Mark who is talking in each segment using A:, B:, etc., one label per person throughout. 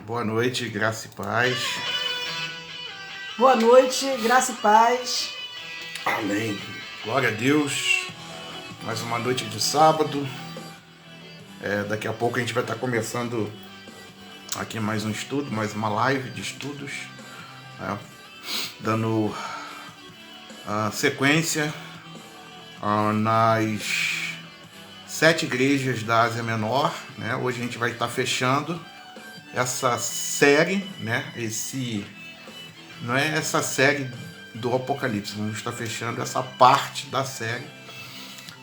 A: Boa noite, graça e paz.
B: Boa noite, graça e paz.
A: Amém. Glória a Deus. Mais uma noite de sábado. Daqui a pouco a gente vai estar começando aqui mais um estudo, mais uma live de estudos, dando sequência nas 7 igrejas da Ásia Menor, né? Hoje a gente vai estar fechando essa série, né? Não é essa série do Apocalipse, vamos estar fechando essa parte da série,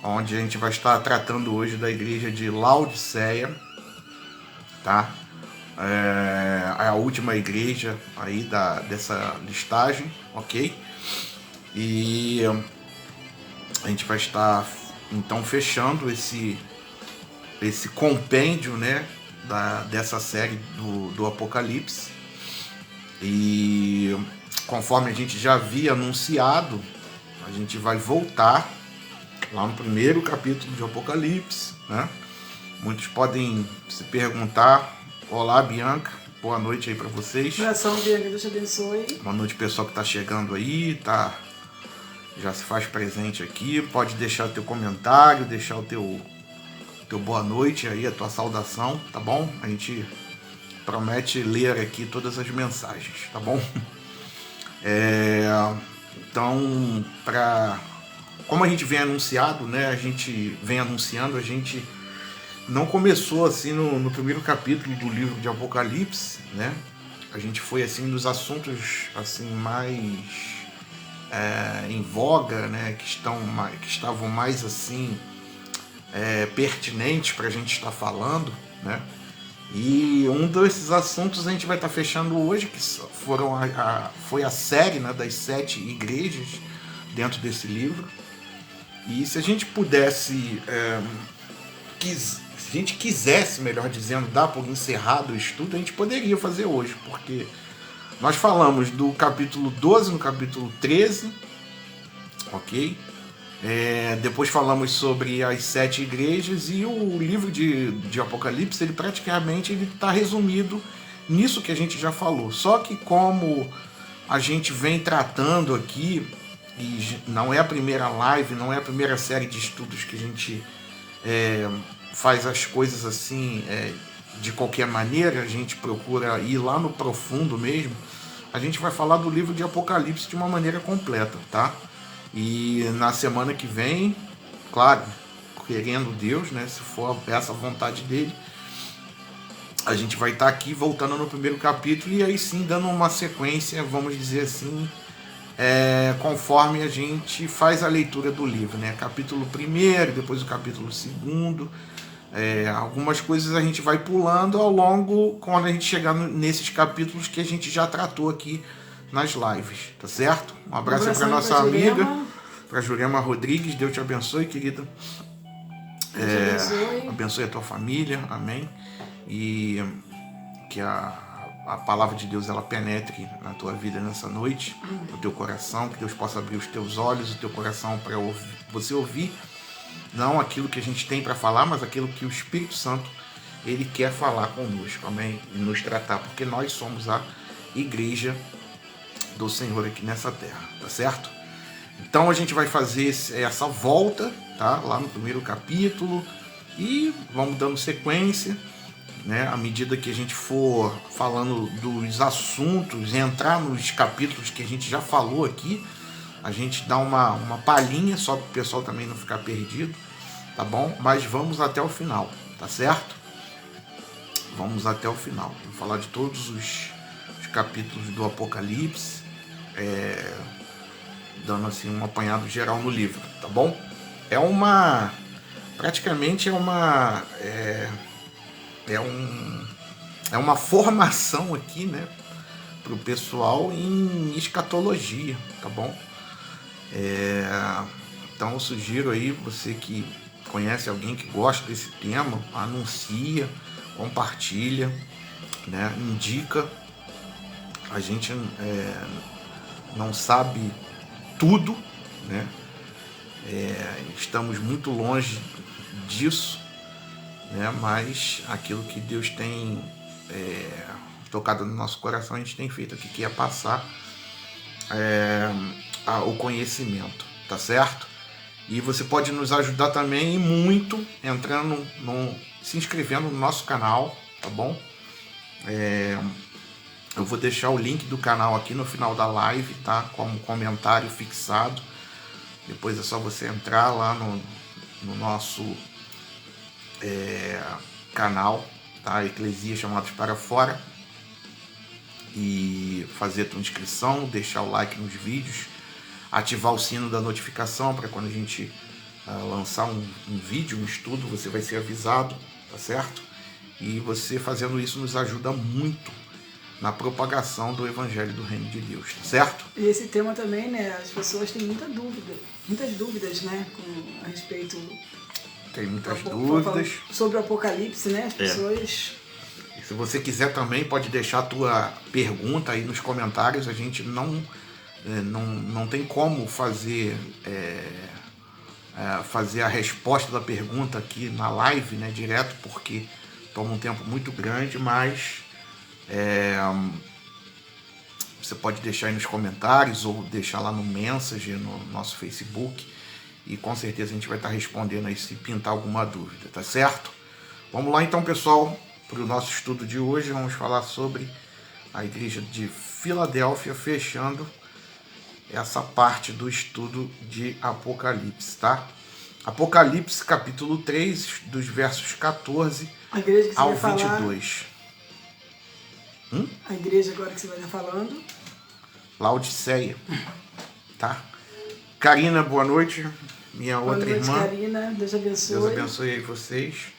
A: onde a gente vai estar tratando hoje da igreja de Laodiceia, tá? É a última igreja aí dessa listagem, ok? E a gente vai estar então fechando esse compêndio, né, dessa série do Apocalipse. E conforme a gente já havia anunciado, a gente vai voltar lá no primeiro capítulo de Apocalipse, né? Muitos podem se perguntar: olá, Bianca, boa noite aí para vocês.
B: Oração, Bianca, Deus te abençoe.
A: Boa noite, pessoal que está chegando aí, já se faz presente aqui. Pode deixar o teu comentário, deixar o teu boa noite aí, a tua saudação, tá bom? A gente promete ler aqui todas as mensagens, tá bom? Então, como a gente vem anunciado, né? A gente vem anunciando, a gente não começou assim no primeiro capítulo do livro de Apocalipse, né? A gente foi assim nos assuntos assim mais em voga, né? Que estavam mais assim pertinentes para a gente estar falando, né? E um desses assuntos a gente vai estar fechando hoje, que foi a série, né, das 7 igrejas dentro desse livro. E se a gente pudesse, se a gente quisesse, melhor dizendo, dar por encerrado o estudo, a gente poderia fazer hoje, porque nós falamos do capítulo 12 no capítulo 13, ok? Depois falamos sobre as 7 igrejas, e o livro de Apocalipse, ele praticamente está resumido nisso que a gente já falou. Só que como a gente vem tratando aqui, e não é a primeira live, não é a primeira série de estudos que a gente faz as coisas assim de qualquer maneira, a gente procura ir lá no profundo mesmo. A gente vai falar do livro de Apocalipse de uma maneira completa, tá? E na semana que vem, claro, querendo Deus, né, se for essa vontade dele, a gente vai estar aqui voltando no primeiro capítulo e aí sim dando uma sequência, vamos dizer assim, conforme a gente faz a leitura do livro, né? Capítulo 1, depois o capítulo 2. Algumas coisas a gente vai pulando ao longo, quando a gente chegar nesses capítulos que a gente já tratou aqui nas lives, tá certo? Um abraço para nossa amiga, para Jurema Rodrigues. Deus te abençoe, querida. Abençoe a tua família, amém. E que a palavra de Deus ela penetre na tua vida nessa noite, no teu coração, que Deus possa abrir os teus olhos, o teu coração para você ouvir não aquilo que a gente tem para falar, mas aquilo que o Espírito Santo ele quer falar conosco, amém, e nos tratar, porque nós somos a igreja do Senhor aqui nessa terra, tá certo? Então a gente vai fazer essa volta, tá? Lá no primeiro capítulo, e vamos dando sequência, né? À medida que a gente for falando dos assuntos, entrar nos capítulos que a gente já falou aqui, a gente dá uma palhinha só para o pessoal também não ficar perdido, tá bom? Mas vamos até o final, tá certo? Vamos até o final. Vamos falar de todos os capítulos do Apocalipse, dando assim um apanhado geral no livro, tá bom? Praticamente é uma formação aqui, né, para o pessoal em escatologia, tá bom? Então eu sugiro aí, você que conhece alguém que gosta desse tema, anuncia, compartilha, né, indica. A gente não sabe tudo, né? Estamos muito longe disso, né? Mas aquilo que Deus tem tocado no nosso coração, a gente tem feito aqui, que é passar o conhecimento, tá certo? E você pode nos ajudar também e muito entrando se inscrevendo no nosso canal, tá bom? Eu vou deixar o link do canal aqui no final da live, tá? Como comentário fixado. Depois é só você entrar lá no nosso canal, tá? Eclesia Chamados para Fora, e fazer a tua inscrição, deixar o like nos vídeos, ativar o sino da notificação para quando a gente lançar um vídeo, um estudo, você vai ser avisado, tá certo? E você fazendo isso nos ajuda muito na propagação do Evangelho do Reino de Deus, tá certo?
B: E esse tema também, né? As pessoas têm muitas dúvidas, né? A respeito.
A: Tem muitas dúvidas
B: sobre o Apocalipse, né? As pessoas.
A: Se você quiser também, pode deixar a tua pergunta aí nos comentários. A gente não tem como fazer a resposta da pergunta aqui na live, né, direto, porque toma um tempo muito grande, mas você pode deixar aí nos comentários ou deixar lá no Messenger, no nosso Facebook, e com certeza a gente vai estar respondendo aí se pintar alguma dúvida, tá certo? Vamos lá então, pessoal. Para o nosso estudo de hoje, vamos falar sobre a igreja de Filadélfia, fechando essa parte do estudo de Apocalipse, tá? Apocalipse, capítulo 3, dos versos 14 ao 22.
B: A igreja agora que você vai estar falando?
A: Laodiceia, tá? Karina, boa noite. Minha outra irmã.
B: Boa noite, Karina. Deus abençoe.
A: Deus abençoe aí vocês.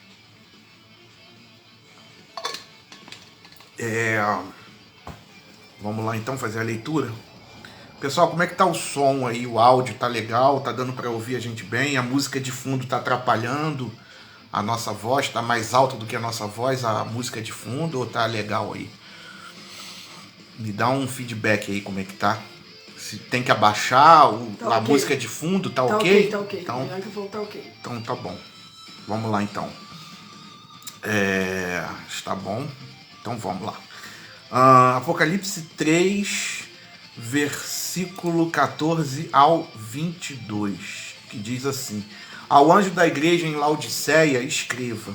A: Vamos lá então fazer a leitura. Pessoal, como é que tá o som aí? O áudio tá legal? Tá dando para ouvir a gente bem? A música de fundo tá atrapalhando a nossa voz? Tá mais alta do que a nossa voz, a música de fundo, ou tá legal aí? Me dá um feedback aí, como é que tá? Se tem que abaixar a música de fundo, tá ok?
B: Tá ok.
A: Então,
B: tá ok.
A: Então tá bom. Vamos lá então. Está bom? Então vamos lá. Apocalipse 3, versículo 14 ao 22, que diz assim: Ao anjo da igreja em Laodiceia escreva: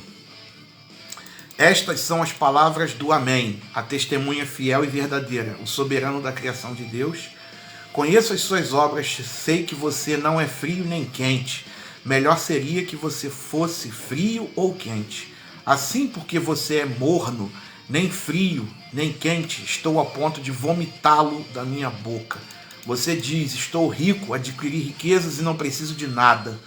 A: Estas são as palavras do Amém, a testemunha fiel e verdadeira, o soberano da criação de Deus. Conheço as suas obras, sei que você não é frio nem quente. Melhor seria que você fosse frio ou quente. Assim, porque você é morno, nem frio, nem quente, estou a ponto de vomitá-lo da minha boca. Você diz: estou rico, adquiri riquezas e não preciso de nada.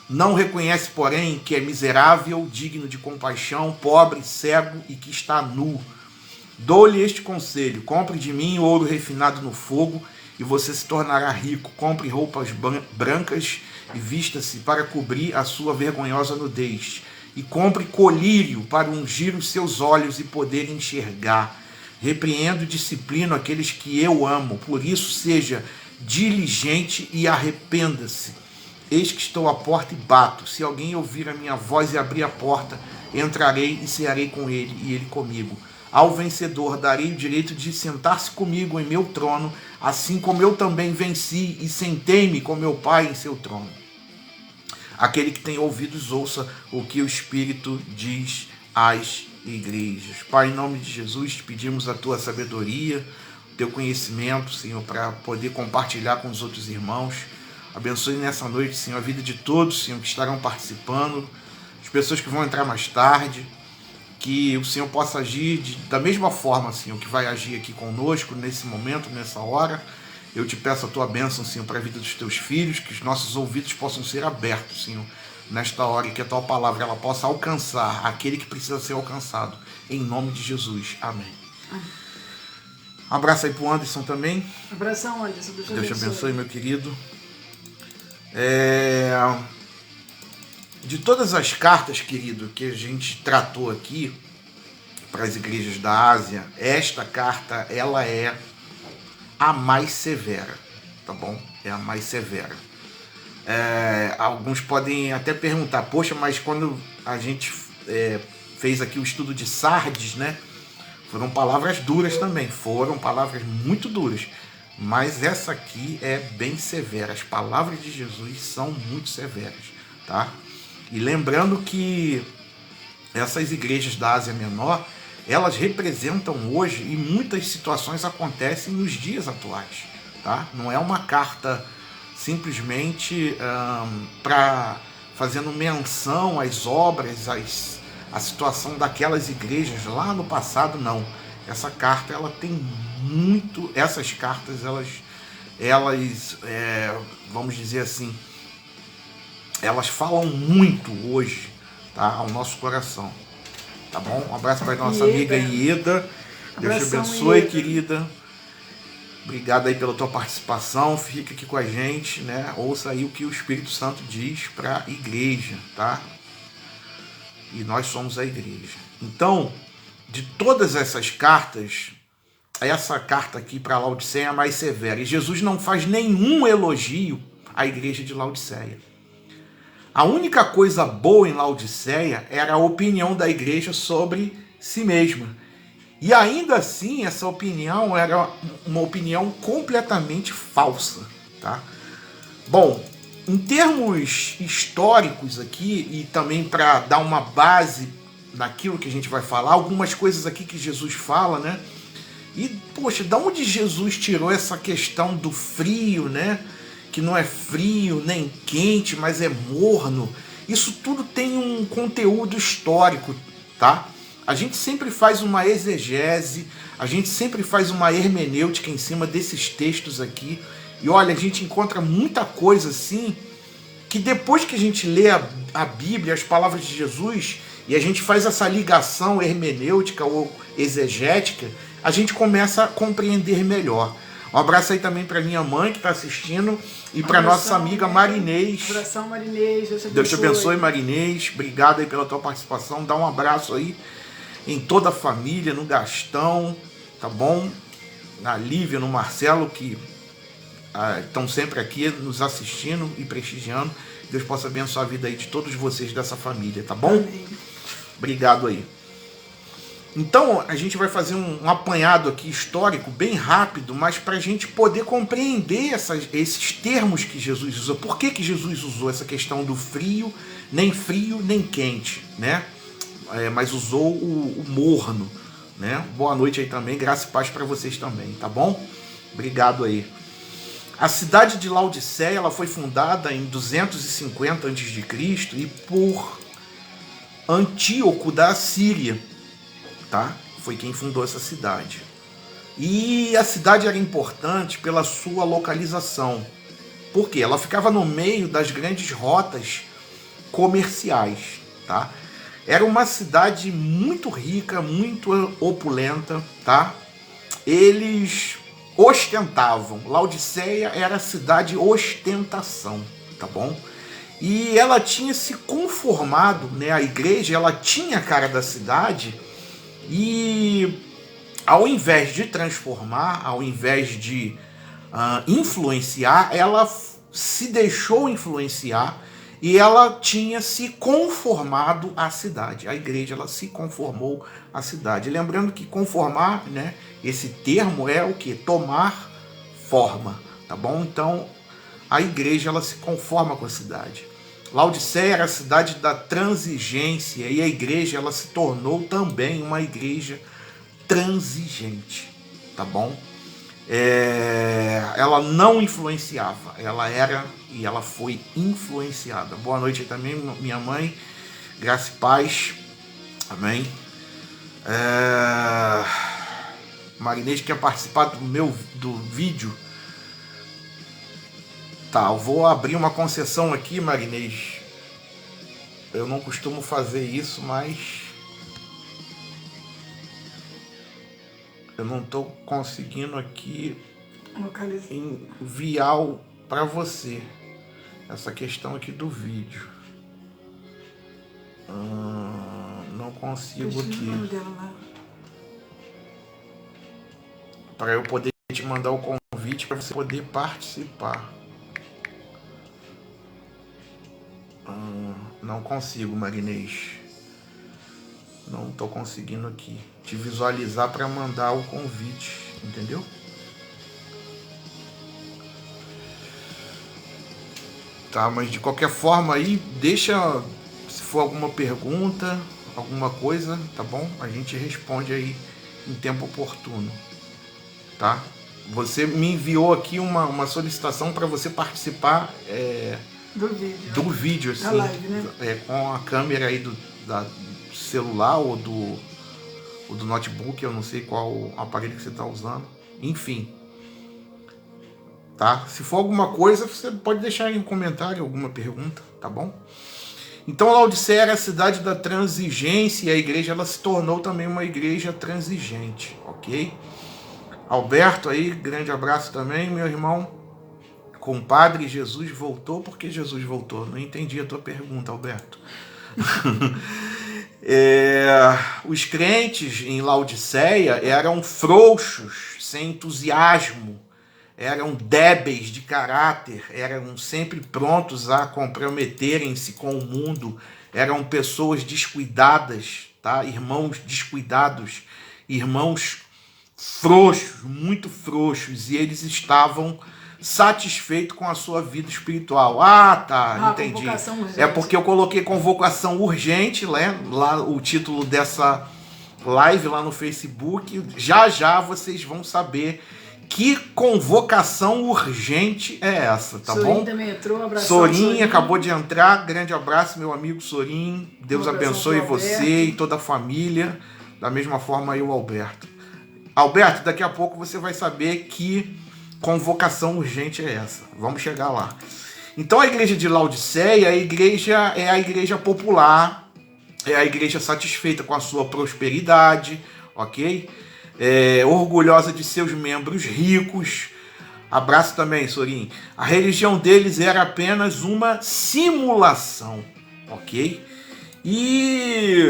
A: Não reconhece, porém, que é miserável, digno de compaixão, pobre, cego e que está nu. Dou-lhe este conselho: compre de mim ouro refinado no fogo e você se tornará rico. Compre roupas brancas e vista-se para cobrir a sua vergonhosa nudez. E compre colírio para ungir os seus olhos e poder enxergar. Repreendo e disciplino aqueles que eu amo, por isso seja diligente e arrependa-se. Eis que estou à porta e bato. Se alguém ouvir a minha voz e abrir a porta, entrarei e cearei com ele e ele comigo. Ao vencedor darei o direito de sentar-se comigo em meu trono, assim como eu também venci e sentei-me com meu Pai em seu trono. Aquele que tem ouvidos, ouça o que o Espírito diz às igrejas. Pai, em nome de Jesus, te pedimos a tua sabedoria, o teu conhecimento, Senhor, para poder compartilhar com os outros irmãos. Abençoe nessa noite, Senhor, a vida de todos, Senhor, que estarão participando, as pessoas que vão entrar mais tarde, que o Senhor possa agir da mesma forma, Senhor, que vai agir aqui conosco nesse momento, nessa hora. Eu te peço a tua bênção, Senhor, para a vida dos teus filhos, que os nossos ouvidos possam ser abertos, Senhor, nesta hora, e que a tua palavra ela possa alcançar aquele que precisa ser alcançado. Em nome de Jesus. Amém. Abraço aí pro Anderson também.
B: Abração, Anderson. Deus
A: te abençoe, meu querido. De todas as cartas, querido, que a gente tratou aqui para as igrejas da Ásia, esta carta, ela é a mais severa, tá bom? É a mais severa. Alguns podem até perguntar: poxa, mas quando a gente fez aqui o estudo de Sardes, né? Foram palavras duras também, foram palavras muito duras. Mas essa aqui é bem severa. As palavras de Jesus são muito severas, tá? E lembrando que essas igrejas da Ásia Menor, elas representam hoje, e muitas situações acontecem nos dias atuais, tá? Não é uma carta simplesmente para fazendo menção às obras, à situação daquelas igrejas lá no passado, não. Essa carta, ela tem muito, essas cartas, elas vamos dizer assim, elas falam muito hoje, tá, ao nosso coração, tá bom? Um abraço para nossa amiga Ieda. Deus te abençoe, Ieda, querida. Obrigado aí pela tua participação. Fica aqui com a gente, né? Ouça aí o que o Espírito Santo diz para a igreja, tá? E nós somos a igreja. Então, de todas essas cartas, essa carta aqui para Laodiceia é a mais severa. E Jesus não faz nenhum elogio à igreja de Laodiceia. A única coisa boa em Laodiceia era a opinião da igreja sobre si mesma. E ainda assim, essa opinião era uma opinião completamente falsa, tá? Bom, em termos históricos aqui, e também para dar uma base naquilo que a gente vai falar, algumas coisas aqui que Jesus fala, né? E, poxa, de onde Jesus tirou essa questão do frio, né? Que não é frio nem quente, mas é morno. Isso tudo tem um conteúdo histórico, tá? A gente sempre faz uma exegese, a gente sempre faz uma hermenêutica em cima desses textos aqui. E olha, a gente encontra muita coisa assim, que depois que a gente lê a Bíblia, as palavras de Jesus, e a gente faz essa ligação hermenêutica ou exegética, a gente começa a compreender melhor. Um abraço aí também para minha mãe que está assistindo e para nossa amiga Marinês.
B: Abração, Marinês.
A: Deus te abençoe, Marinês. Obrigado aí pela tua participação. Dá um abraço aí em toda a família, no Gastão, tá bom? Na Lívia, no Marcelo, que estão sempre aqui nos assistindo e prestigiando. Deus possa abençoar a vida aí de todos vocês dessa família, tá bom?
B: Amém.
A: Obrigado aí. Então, a gente vai fazer um apanhado aqui histórico, bem rápido, mas para a gente poder compreender esses termos que Jesus usou. Por que Jesus usou essa questão do frio nem quente, né? Mas usou o morno, né? Boa noite aí também, graça e paz para vocês também, tá bom? Obrigado aí. A cidade de Laodiceia, ela foi fundada em 250 a.C. e por Antíoco da Síria, tá? Foi quem fundou essa cidade. E a cidade era importante pela sua localização. Por quê? Ela ficava no meio das grandes rotas comerciais, tá? Era uma cidade muito rica, muito opulenta, tá? Eles ostentavam. Laodiceia era a cidade ostentação, tá bom? E ela tinha se conformado, né? A igreja, ela tinha a cara da cidade e ao invés de transformar, ao invés de influenciar, ela se deixou influenciar e ela tinha se conformado à cidade. A igreja, ela se conformou à cidade. Lembrando que conformar, né, esse termo é o que? Tomar forma, tá bom? Então, a igreja, ela se conforma com a cidade. Laodiceia era a cidade da transigência e a igreja, ela se tornou também uma igreja transigente, tá bom? Ela não influenciava, ela era e ela foi influenciada. Boa noite aí também, minha mãe, graça e paz, amém. Marinês quer participar do vídeo. Tá, eu vou abrir uma concessão aqui, Marinês. Eu não costumo fazer isso, mas eu não estou conseguindo aqui enviar para você essa questão aqui do vídeo. Não consigo aqui. Para eu poder te mandar o convite para você poder participar. Não consigo, Marinês. Não estou conseguindo aqui te visualizar para mandar o convite, entendeu? Tá, mas de qualquer forma aí, deixa, se for alguma pergunta, alguma coisa, tá bom? A gente responde aí em tempo oportuno, tá? Você me enviou aqui uma solicitação para você participar do vídeo assim,
B: live, né?
A: com a câmera aí do celular ou do notebook, eu não sei qual aparelho que você está usando, enfim. Tá? Se for alguma coisa, você pode deixar aí um comentário, alguma pergunta, tá bom? Então, Laodiceia era a cidade da transigência e a igreja ela se tornou também uma igreja transigente, ok? Alberto aí, grande abraço também, meu irmão. Compadre, Jesus voltou, porque Jesus voltou? Não entendi a tua pergunta, Alberto. Os crentes em Laodiceia eram frouxos, sem entusiasmo, eram débeis de caráter, eram sempre prontos a comprometerem-se com o mundo, eram pessoas descuidadas, tá? Irmãos descuidados, irmãos frouxos, muito frouxos, e eles estavam satisfeitos com a sua vida espiritual. Ah, tá, entendi. É porque eu coloquei convocação urgente, né? Lá o título dessa live lá no Facebook. Já vocês vão saber que convocação urgente é essa, tá
B: Sorin
A: bom?
B: Também entrou, abração,
A: Sorin acabou de entrar, grande abraço, meu amigo Sorin. Deus abençoe você e toda a família. Da mesma forma aí o Alberto. Alberto, daqui a pouco você vai saber que convocação urgente é essa. Vamos chegar lá. Então a igreja de Laodiceia, a igreja popular, é a igreja satisfeita com a sua prosperidade, ok? Orgulhosa de seus membros ricos. Abraço também, Sorin. A religião deles era apenas uma simulação, ok? E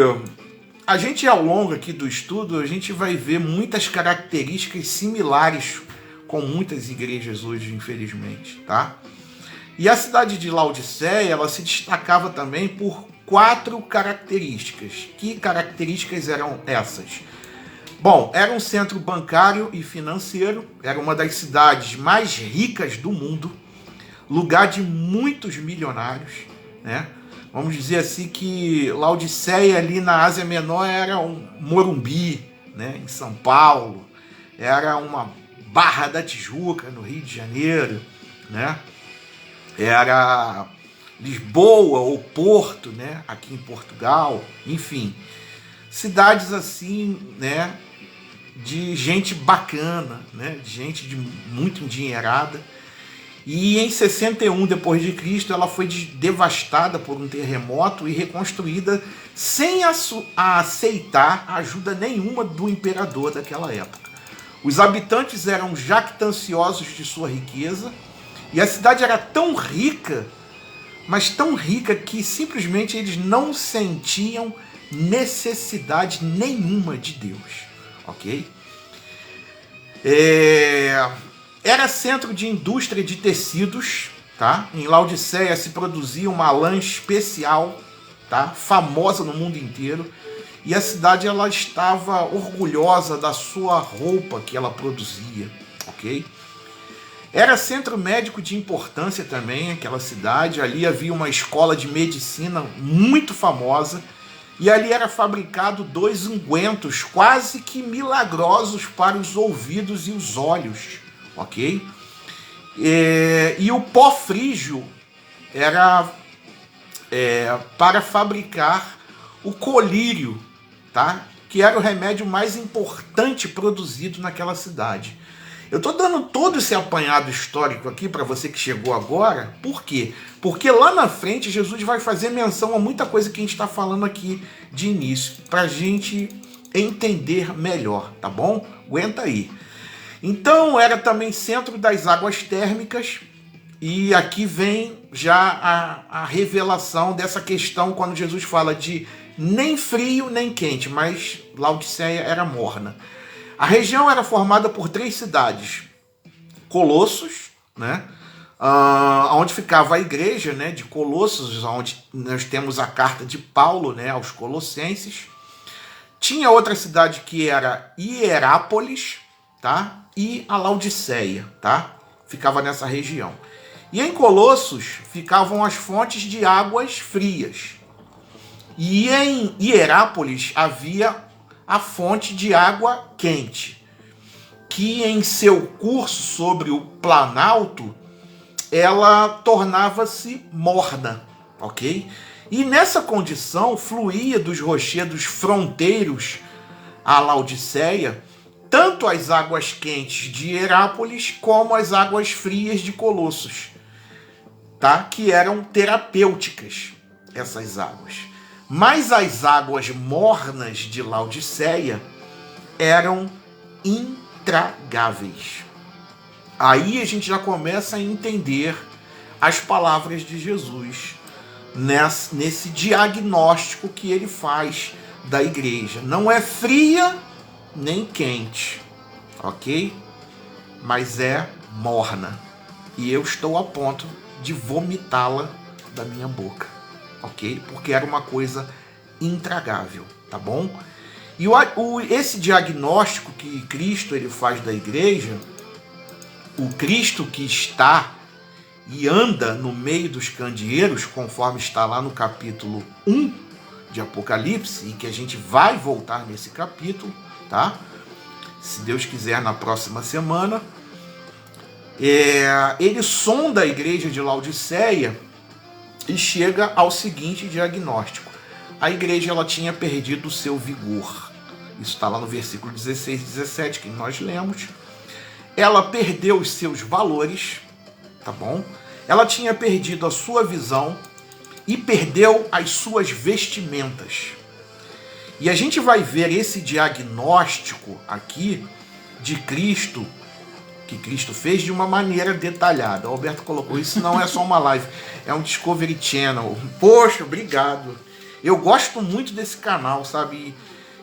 A: a gente, ao longo aqui do estudo, a gente vai ver muitas características similares com muitas igrejas hoje, infelizmente, tá? E a cidade de Laodiceia, ela se destacava também por 4 características. Que características eram essas? Bom, era um centro bancário e financeiro, era uma das cidades mais ricas do mundo, lugar de muitos milionários, né? Vamos dizer assim que Laodiceia ali na Ásia Menor era um Morumbi, né? Em São Paulo, era uma Barra da Tijuca no Rio de Janeiro, né? Era Lisboa ou Porto, né? Aqui em Portugal, enfim, cidades assim, né? De gente bacana, né? De gente muito endinheirada. E em 61 depois de Cristo, ela foi devastada por um terremoto e reconstruída sem aceitar ajuda nenhuma do imperador daquela época. Os habitantes eram jactanciosos de sua riqueza e a cidade era tão rica, mas tão rica que simplesmente eles não sentiam necessidade nenhuma de Deus, ok? Era centro de indústria de tecidos, tá? Em Laodiceia se produzia uma lã especial, tá? Famosa no mundo inteiro. E a cidade ela estava orgulhosa da sua roupa que ela produzia, ok? Era centro médico de importância também, aquela cidade. Ali havia uma escola de medicina muito famosa. E ali era fabricado 2 ungüentos quase que milagrosos para os ouvidos e os olhos, ok? E o pó frígio era para fabricar o colírio, tá? Que era o remédio mais importante produzido naquela cidade. Eu estou dando todo esse apanhado histórico aqui para você que chegou agora. Por quê? Porque lá na frente Jesus vai fazer menção a muita coisa que a gente está falando aqui de início, para a gente entender melhor, tá bom? Aguenta aí. Então era também centro das águas térmicas, e aqui vem já a revelação dessa questão quando Jesus fala de nem frio nem quente, mas Laodiceia era morna. A região era formada por 3 cidades: Colossos, né? Onde ficava a igreja, né, de Colossos, onde nós temos a carta de Paulo, né, aos Colossenses. Tinha outra cidade que era Hierápolis, tá? E a Laodiceia, tá? Ficava nessa região. E em Colossos ficavam as fontes de águas frias. E em Hierápolis havia a fonte de água quente, que em seu curso sobre o Planalto, ela tornava-se morna, ok? E nessa condição fluía dos rochedos fronteiros à Laodiceia tanto as águas quentes de Hierápolis como as águas frias de Colossos, tá? Que eram terapêuticas, essas águas. Mas as águas mornas de Laodiceia eram intragáveis. Aí a gente já começa a entender as palavras de Jesus nesse diagnóstico que ele faz da igreja. Não é fria nem quente, ok? Mas é morna. E eu estou a ponto de vomitá-la da minha boca, ok? Porque era uma coisa intragável, tá bom? E esse diagnóstico que Cristo ele faz da igreja, o Cristo que está e anda no meio dos candeeiros, conforme está lá no capítulo 1 de Apocalipse, e que a gente vai voltar nesse capítulo, tá? Se Deus quiser, na próxima semana. Ele sonda a igreja de Laodiceia e chega ao seguinte diagnóstico. A igreja ela tinha perdido o seu vigor. Isso está lá no versículo 16 e 17 que nós lemos. Ela perdeu os seus valores, tá bom? Ela tinha perdido a sua visão e perdeu as suas vestimentas. E a gente vai ver esse diagnóstico aqui de Cristo, que Cristo fez de uma maneira detalhada. O Alberto colocou, isso não é só uma live, é um Discovery Channel. Poxa, obrigado. Eu gosto muito desse canal, sabe?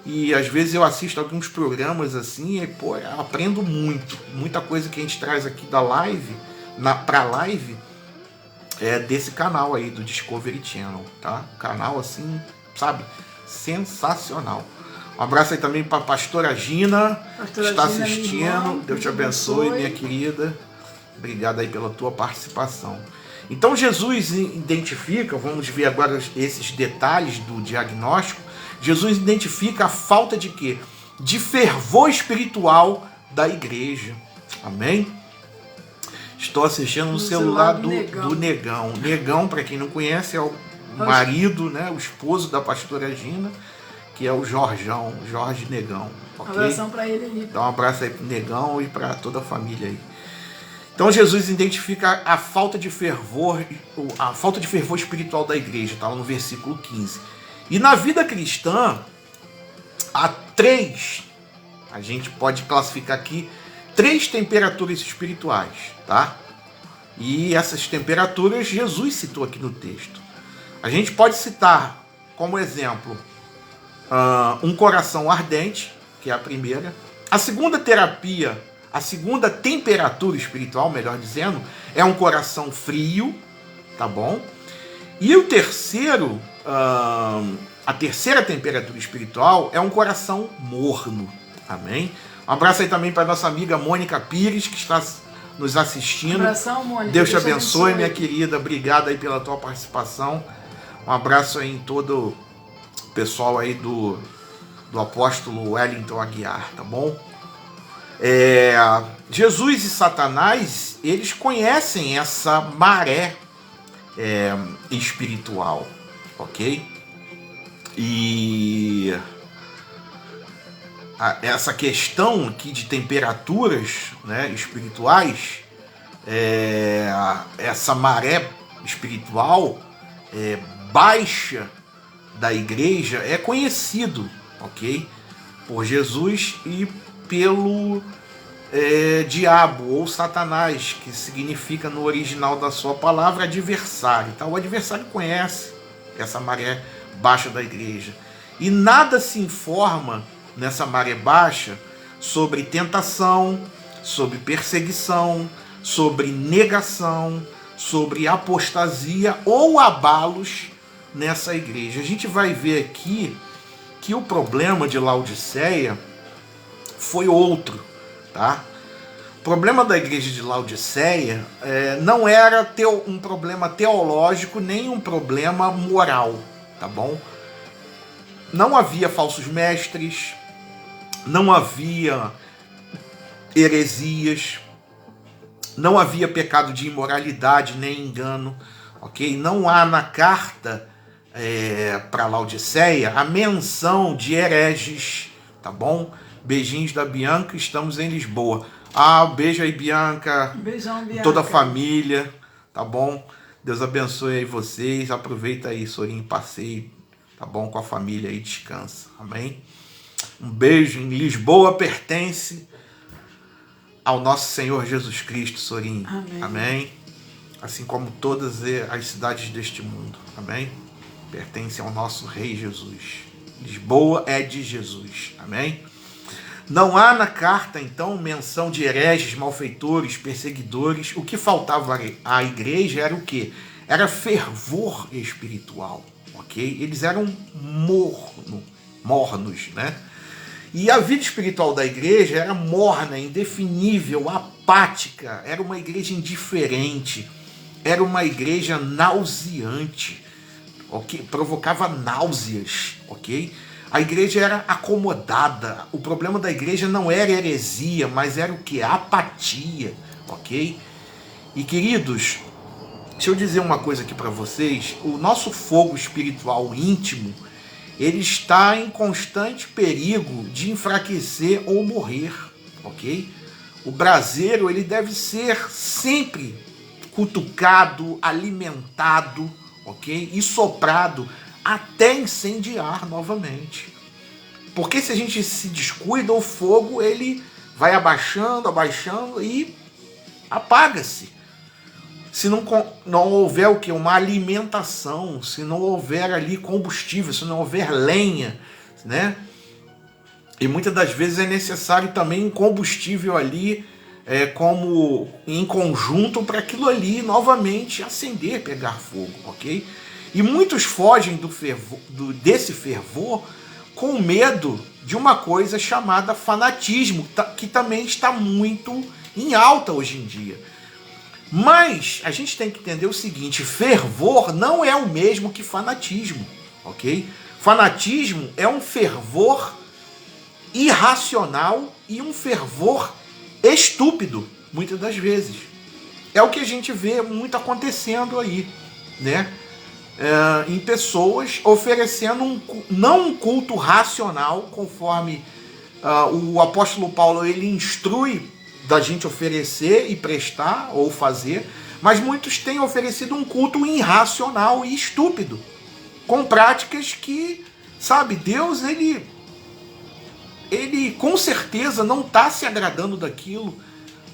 A: E às vezes eu assisto alguns programas assim e, pô, eu aprendo muito. Muita coisa que a gente traz aqui da live, pra live, é desse canal aí, do Discovery Channel, tá? Canal assim, sabe? Sensacional. Um abraço aí também para a pastora Gina, que está assistindo. Deus te abençoe, minha querida. Obrigado aí pela tua participação. Então Jesus identifica, vamos ver agora esses detalhes do diagnóstico. Jesus identifica a falta de quê? De fervor espiritual da igreja. Amém? Estou assistindo no celular do Negão. Negão, para quem não conhece, é o marido, né, o esposo da pastora Gina, que é o Jorge Negão. Okay? Um
B: abração para ele aí.
A: Dá um abraço aí pro Negão e para toda a família aí. Então Jesus identifica a falta de fervor espiritual da igreja, tá lá no versículo 15. E na vida cristã, há a gente pode classificar aqui, 3 temperaturas espirituais, tá? E essas temperaturas Jesus citou aqui no texto. A gente pode citar como exemplo um coração ardente, que é a primeira. A segunda temperatura espiritual, melhor dizendo, é um coração frio, tá bom? E o terceiro, a terceira temperatura espiritual é um coração morno, amém? Um abraço aí também para nossa amiga Mônica Pires, que está nos assistindo.
B: Um abração, Mônica.
A: Deus te abençoe, minha querida. Obrigado aí pela tua participação. Um abraço aí em todo o pessoal aí do apóstolo Wellington Aguiar, tá bom? Jesus e Satanás, eles conhecem essa maré espiritual, ok? E essa questão aqui de temperaturas, né, espirituais, essa maré espiritual baixa da igreja é conhecido, ok? Por Jesus e pelo diabo ou Satanás, que significa no original da sua palavra adversário. Tá? O adversário conhece essa maré baixa da igreja. E nada se informa nessa maré baixa sobre tentação, sobre perseguição, sobre negação, sobre apostasia ou abalos nessa igreja. A gente vai ver aqui que o problema de Laodiceia foi outro, tá? O problema da igreja de Laodiceia não era um problema teológico nem um problema moral, tá bom? Não havia falsos mestres, não havia heresias, não havia pecado de imoralidade nem engano, ok? Não há na carta para Laodiceia a menção de hereges, tá bom? Beijinhos da Bianca, estamos em Lisboa. Beijo aí, Bianca.
B: Beijão, Bianca.
A: Toda a família, tá bom? Deus abençoe aí vocês. Aproveita aí, Sorinho, passeio, tá bom? Com a família aí, descansa. Amém? Um beijo. Em Lisboa pertence ao nosso Senhor Jesus Cristo, Sorinho.
B: Amém.
A: Amém? Assim como todas as cidades deste mundo. Amém? Pertence ao nosso Rei Jesus. Lisboa é de Jesus. Amém? Não há na carta, então, menção de hereges, malfeitores, perseguidores. O que faltava à igreja era o quê? Era fervor espiritual, ok? Eles eram mornos, né? E a vida espiritual da igreja era morna, indefinível, apática. Era uma igreja indiferente. Era uma igreja nauseante, ok? Provocava náuseas, ok? A igreja era acomodada. O problema da igreja não era heresia, mas era o que? Apatia, ok? E queridos, deixa eu dizer uma coisa aqui para vocês. O nosso fogo espiritual íntimo, ele está em constante perigo de enfraquecer ou morrer, ok? O braseiro, ele deve ser sempre cutucado, alimentado, ok? E soprado até incendiar novamente. Porque se a gente se descuida, o fogo ele vai abaixando e apaga-se. Se não houver o que? Uma alimentação, se não houver ali combustível, se não houver lenha, né? E muitas das vezes é necessário também um combustível ali, como em conjunto, para aquilo ali novamente acender, pegar fogo, ok? E muitos fogem desse fervor com medo de uma coisa chamada fanatismo, que também está muito em alta hoje em dia. Mas a gente tem que entender o seguinte: fervor não é o mesmo que fanatismo, ok? Fanatismo é um fervor irracional e um fervor estúpido, muitas das vezes. É o que a gente vê muito acontecendo aí, né? Em pessoas oferecendo não um culto racional, conforme o apóstolo Paulo ele instrui da gente oferecer e prestar ou fazer, mas muitos têm oferecido um culto irracional e estúpido, com práticas que, sabe, Deus ele com certeza não está se agradando daquilo,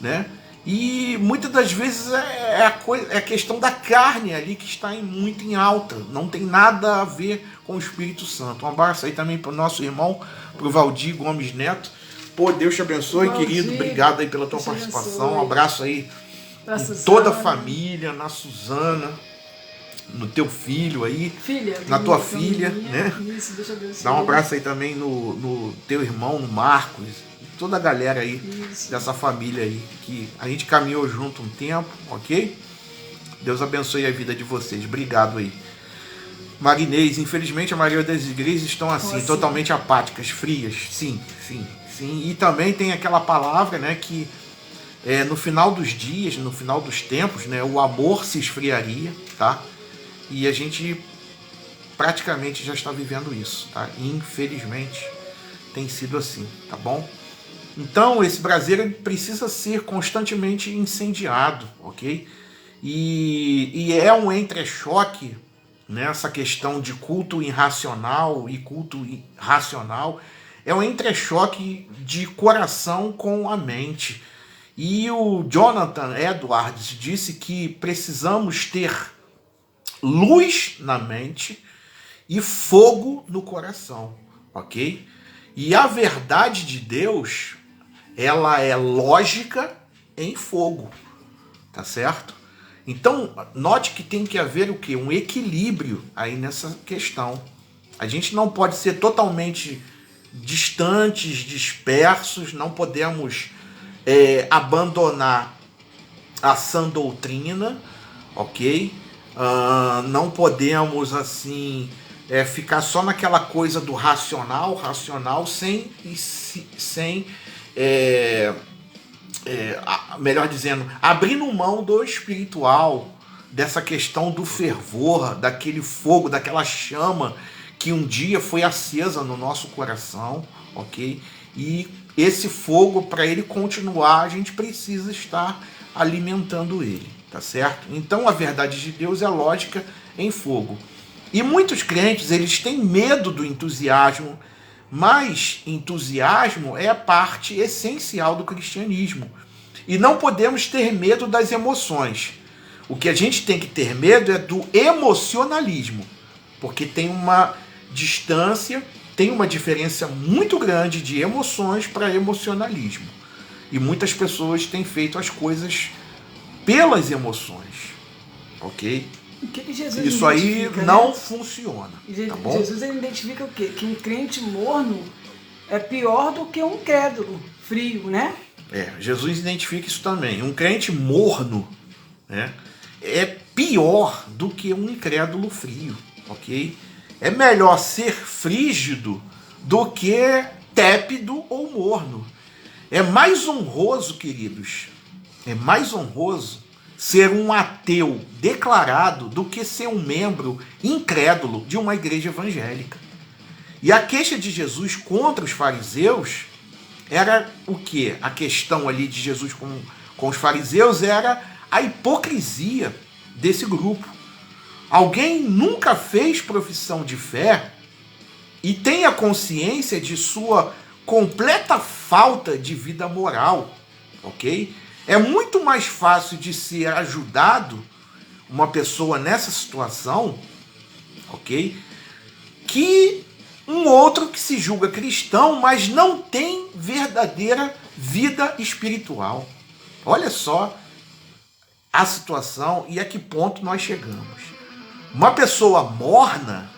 A: né? E muitas das vezes é a questão da carne ali que está muito em alta. Não tem nada a ver com o Espírito Santo. Um abraço aí também para o nosso irmão, para o Valdir Gomes Neto. Pô, Deus te abençoe, Valdir, querido. Obrigado aí pela tua participação. Um abraço aí em toda a família, na Suzana, no teu filho aí, na tua filha, né?
B: Isso, deixa eu abençoar.
A: Dá um abraço aí também no teu irmão, no Marcos, toda a galera aí, dessa família aí, que a gente caminhou junto um tempo, ok? Deus abençoe a vida de vocês. Obrigado aí. Marinês, infelizmente a maioria das igrejas estão assim, totalmente apáticas, frias. Sim. E também tem aquela palavra, né, que no final dos dias, no final dos tempos, né, o amor se esfriaria, tá? E a gente praticamente já está vivendo isso, tá? Infelizmente tem sido assim, tá bom? Então esse braseiro precisa ser constantemente incendiado, ok? E é um entrechoque nessa questão de culto irracional e culto racional. É um entrechoque de coração com a mente. E o Jonathan Edwards disse que precisamos ter luz na mente e fogo no coração, ok? E a verdade de Deus, ela é lógica em fogo, tá certo? Então, note que tem que haver o quê? Um equilíbrio aí nessa questão, A gente não pode ser totalmente distantes, dispersos, não podemos abandonar a sã doutrina, ok? Não podemos, assim, ficar só naquela coisa do racional, sem melhor dizendo, abrindo mão do espiritual, dessa questão do fervor, daquele fogo, daquela chama que um dia foi acesa no nosso coração, ok? E esse fogo, para ele continuar, a gente precisa estar alimentando ele, tá certo? Então a verdade de Deus é lógica em fogo. E muitos crentes, eles têm medo do entusiasmo, mas entusiasmo é a parte essencial do cristianismo. E não podemos ter medo das emoções. O que a gente tem que ter medo é do emocionalismo, porque tem uma distância, tem uma diferença muito grande de emoções para emocionalismo. E muitas pessoas têm feito as coisas pelas emoções, ok?
B: O que Jesus
A: Isso aí não funciona, tá bom?
B: Jesus ele identifica o quê? Que um crente morno é pior do que um incrédulo frio, né?
A: Jesus identifica isso também. Um crente morno, né, é pior do que um incrédulo frio, ok? É melhor ser frígido do que tépido ou morno. É mais honroso, queridos, é mais honroso ser um ateu declarado do que ser um membro incrédulo de uma igreja evangélica. E a queixa de Jesus contra os fariseus era o quê? A questão ali de Jesus com os fariseus era a hipocrisia desse grupo. Alguém nunca fez profissão de fé e tem a consciência de sua completa falta de vida moral, ok? É muito mais fácil de ser ajudado uma pessoa nessa situação, ok? Que um outro que se julga cristão, mas não tem verdadeira vida espiritual. Olha só a situação e a que ponto nós chegamos. Uma pessoa morna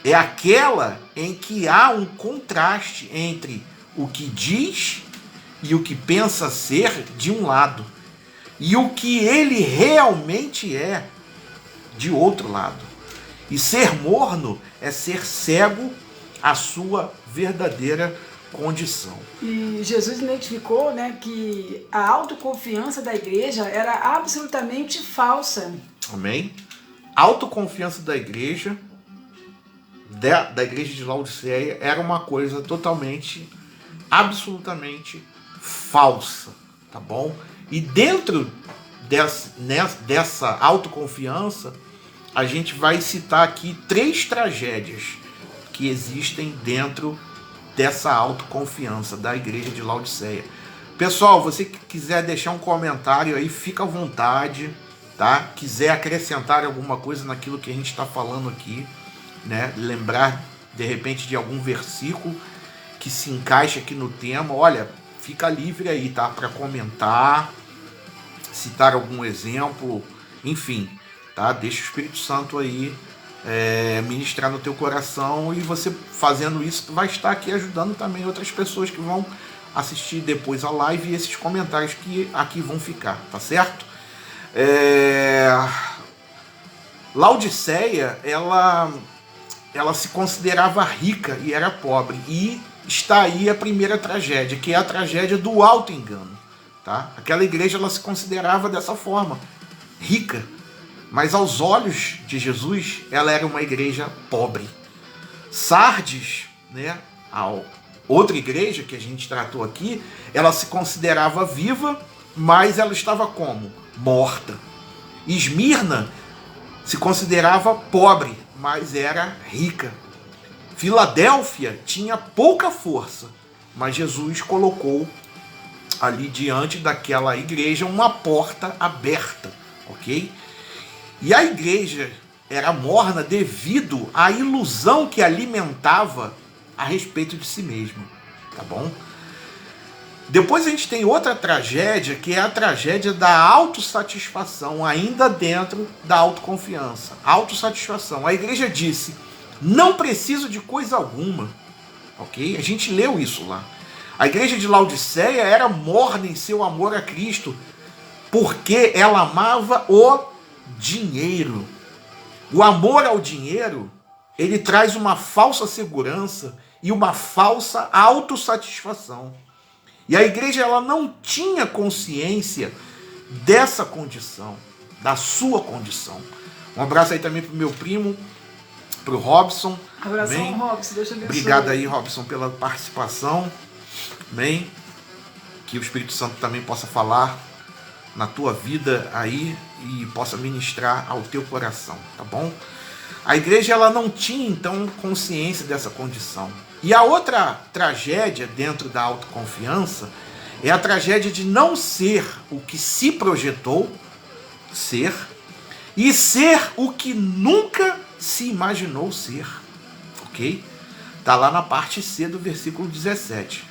A: é aquela em que há um contraste entre o que diz e o que pensa ser de um lado e o que ele realmente é de outro lado. E ser morno é ser cego à sua verdadeira condição.
B: E Jesus identificou, né, que a autoconfiança da igreja era absolutamente falsa.
A: Amém? A autoconfiança da igreja, da igreja de Laodiceia, era uma coisa totalmente, absolutamente falsa, tá bom? E dentro dessa autoconfiança, a gente vai citar aqui 3 tragédias que existem dentro dessa autoconfiança da igreja de Laodiceia. Pessoal, você que quiser deixar um comentário aí, fica à vontade, tá? Quiser acrescentar alguma coisa naquilo que a gente está falando aqui, né? Lembrar, de repente, de algum versículo que se encaixa aqui no tema, olha, fica livre aí, tá? Para comentar, citar algum exemplo, enfim, tá? Deixa o Espírito Santo aí ministrar no teu coração, e você fazendo isso vai estar aqui ajudando também outras pessoas que vão assistir depois a live, e esses comentários que aqui vão ficar, tá certo? Laodiceia, ela se considerava rica e era pobre, e está aí a primeira tragédia, que é a tragédia do auto-engano, tá? Aquela igreja, ela se considerava dessa forma, rica, mas aos olhos de Jesus, ela era uma igreja pobre. Sardes, né, a outra igreja que a gente tratou aqui, ela se considerava viva, mas ela estava como? Morta. Esmirna se considerava pobre, mas era rica. Filadélfia tinha pouca força, mas Jesus colocou ali diante daquela igreja uma porta aberta, ok? E a igreja era morna devido à ilusão que alimentava a respeito de si mesma, tá bom? Depois a gente tem outra tragédia, que é a tragédia da autossatisfação, ainda dentro da autoconfiança. Autossatisfação. A igreja disse, Não preciso de coisa alguma. Ok? A gente leu isso lá. A igreja de Laodiceia era morna em seu amor a Cristo, porque ela amava o dinheiro. O amor ao dinheiro, ele traz uma falsa segurança e uma falsa autossatisfação. E a igreja, ela não tinha consciência dessa condição, da sua condição. Um abraço aí também pro meu primo, pro Robson.
B: Abração,
A: Amém?
B: Robson, Deus te abençoe.
A: Obrigado aí, Robson, pela participação. Amém? Que o Espírito Santo também possa falar na tua vida aí e possa ministrar ao teu coração, tá bom? A igreja, ela não tinha então consciência dessa condição. E a outra tragédia dentro da autoconfiança é a tragédia de não ser o que se projetou ser e ser o que nunca se imaginou ser, ok? Tá lá na parte C do versículo 17.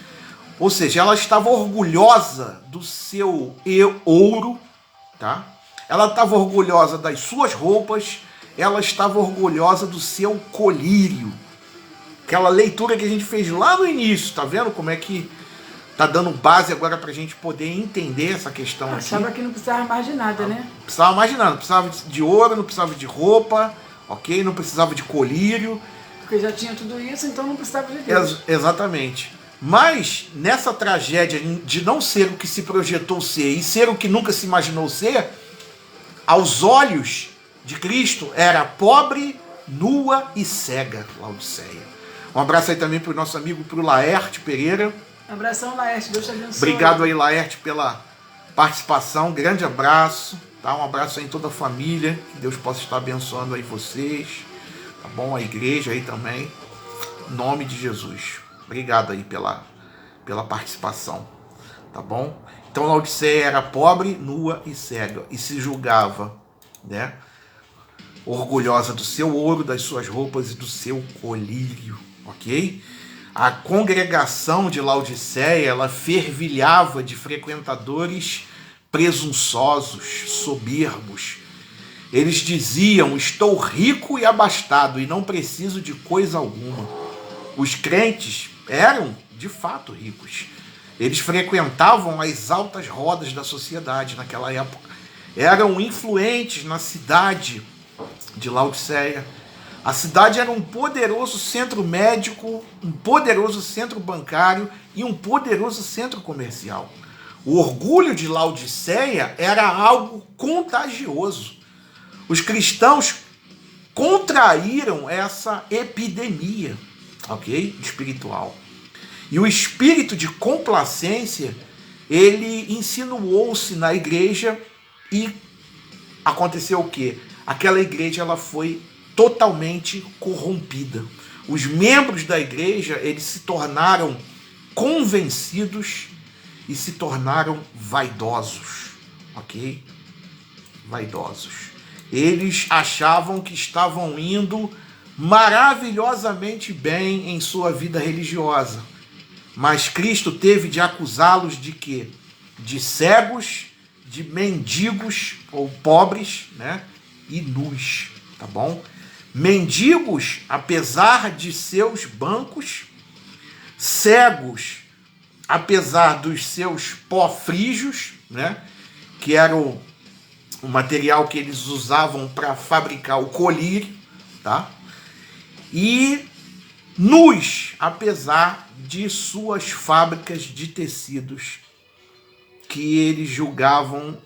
A: Ou seja, ela estava orgulhosa do seu ouro, tá? Ela estava orgulhosa das suas roupas, ela estava orgulhosa do seu colírio. Aquela leitura que a gente fez lá no início, tá vendo como é que tá dando base agora pra gente poder entender essa questão aqui?
B: Achava que não precisava mais de nada, né?
A: Não precisava mais de nada, não precisava de ouro, não precisava de roupa, ok? Não precisava de colírio.
B: Porque já tinha tudo isso, então não precisava de Deus.
A: Exatamente. Mas nessa tragédia de não ser o que se projetou ser e ser o que nunca se imaginou ser, aos olhos de Cristo era pobre, nua e cega, Laodiceia. Um abraço aí também para o nosso amigo, para o Laerte Pereira.
B: Abração, Laerte, Deus te abençoe.
A: Obrigado aí, Laerte, pela participação. Grande abraço. Tá? Um abraço aí em toda a família. Que Deus possa estar abençoando aí vocês. Tá bom? A igreja aí também. Em nome de Jesus. Obrigado aí pela participação. Tá bom? Então Laodiceia era pobre, nua e cega. E se julgava, né? Orgulhosa do seu ouro, das suas roupas e do seu colírio. Ok? A congregação de Laodiceia, ela fervilhava de frequentadores presunçosos, soberbos. Eles diziam: estou rico e abastado e não preciso de coisa alguma. Os crentes eram, de fato, ricos. Eles frequentavam as altas rodas da sociedade naquela época. Eram influentes na cidade de Laodiceia. A cidade era um poderoso centro médico, um poderoso centro bancário e um poderoso centro comercial. O orgulho de Laodiceia era algo contagioso. Os cristãos contraíram essa epidemia, ok? Espiritual. E o espírito de complacência, ele insinuou-se na igreja e aconteceu o quê? Aquela igreja, ela foi totalmente corrompida. Os membros da igreja, eles se tornaram convencidos e se tornaram vaidosos, ok? Vaidosos. Eles achavam que estavam indo maravilhosamente bem em sua vida religiosa, mas Cristo teve de acusá-los de quê? De cegos, de mendigos ou pobres, né? E nus, tá bom? Mendigos, apesar de seus bancos, cegos, apesar dos seus pó-frígios, né? Que era o material que eles usavam para fabricar o colírio, tá? E nus, apesar de suas fábricas de tecidos, que eles julgavam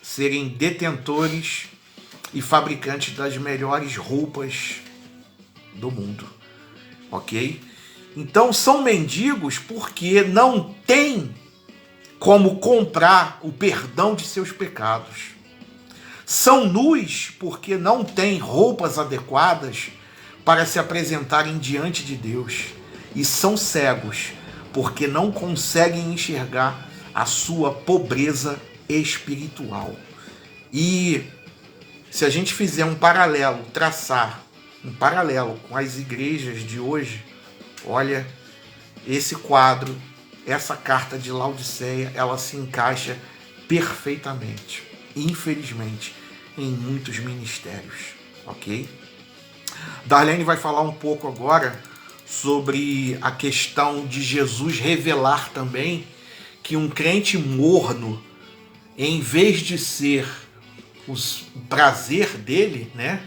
A: serem detentores e fabricantes das melhores roupas do mundo, ok? Então são mendigos porque não têm como comprar o perdão de seus pecados. São nus porque não têm roupas adequadas para se apresentarem diante de Deus. E são cegos porque não conseguem enxergar a sua pobreza espiritual. E se a gente fizer um paralelo, traçar um paralelo com as igrejas de hoje, olha, esse quadro, essa carta de Laodiceia, ela se encaixa perfeitamente, infelizmente, em muitos ministérios, ok? Darlene vai falar um pouco agora sobre a questão de Jesus revelar também que um crente morno, em vez de ser o prazer dele, né?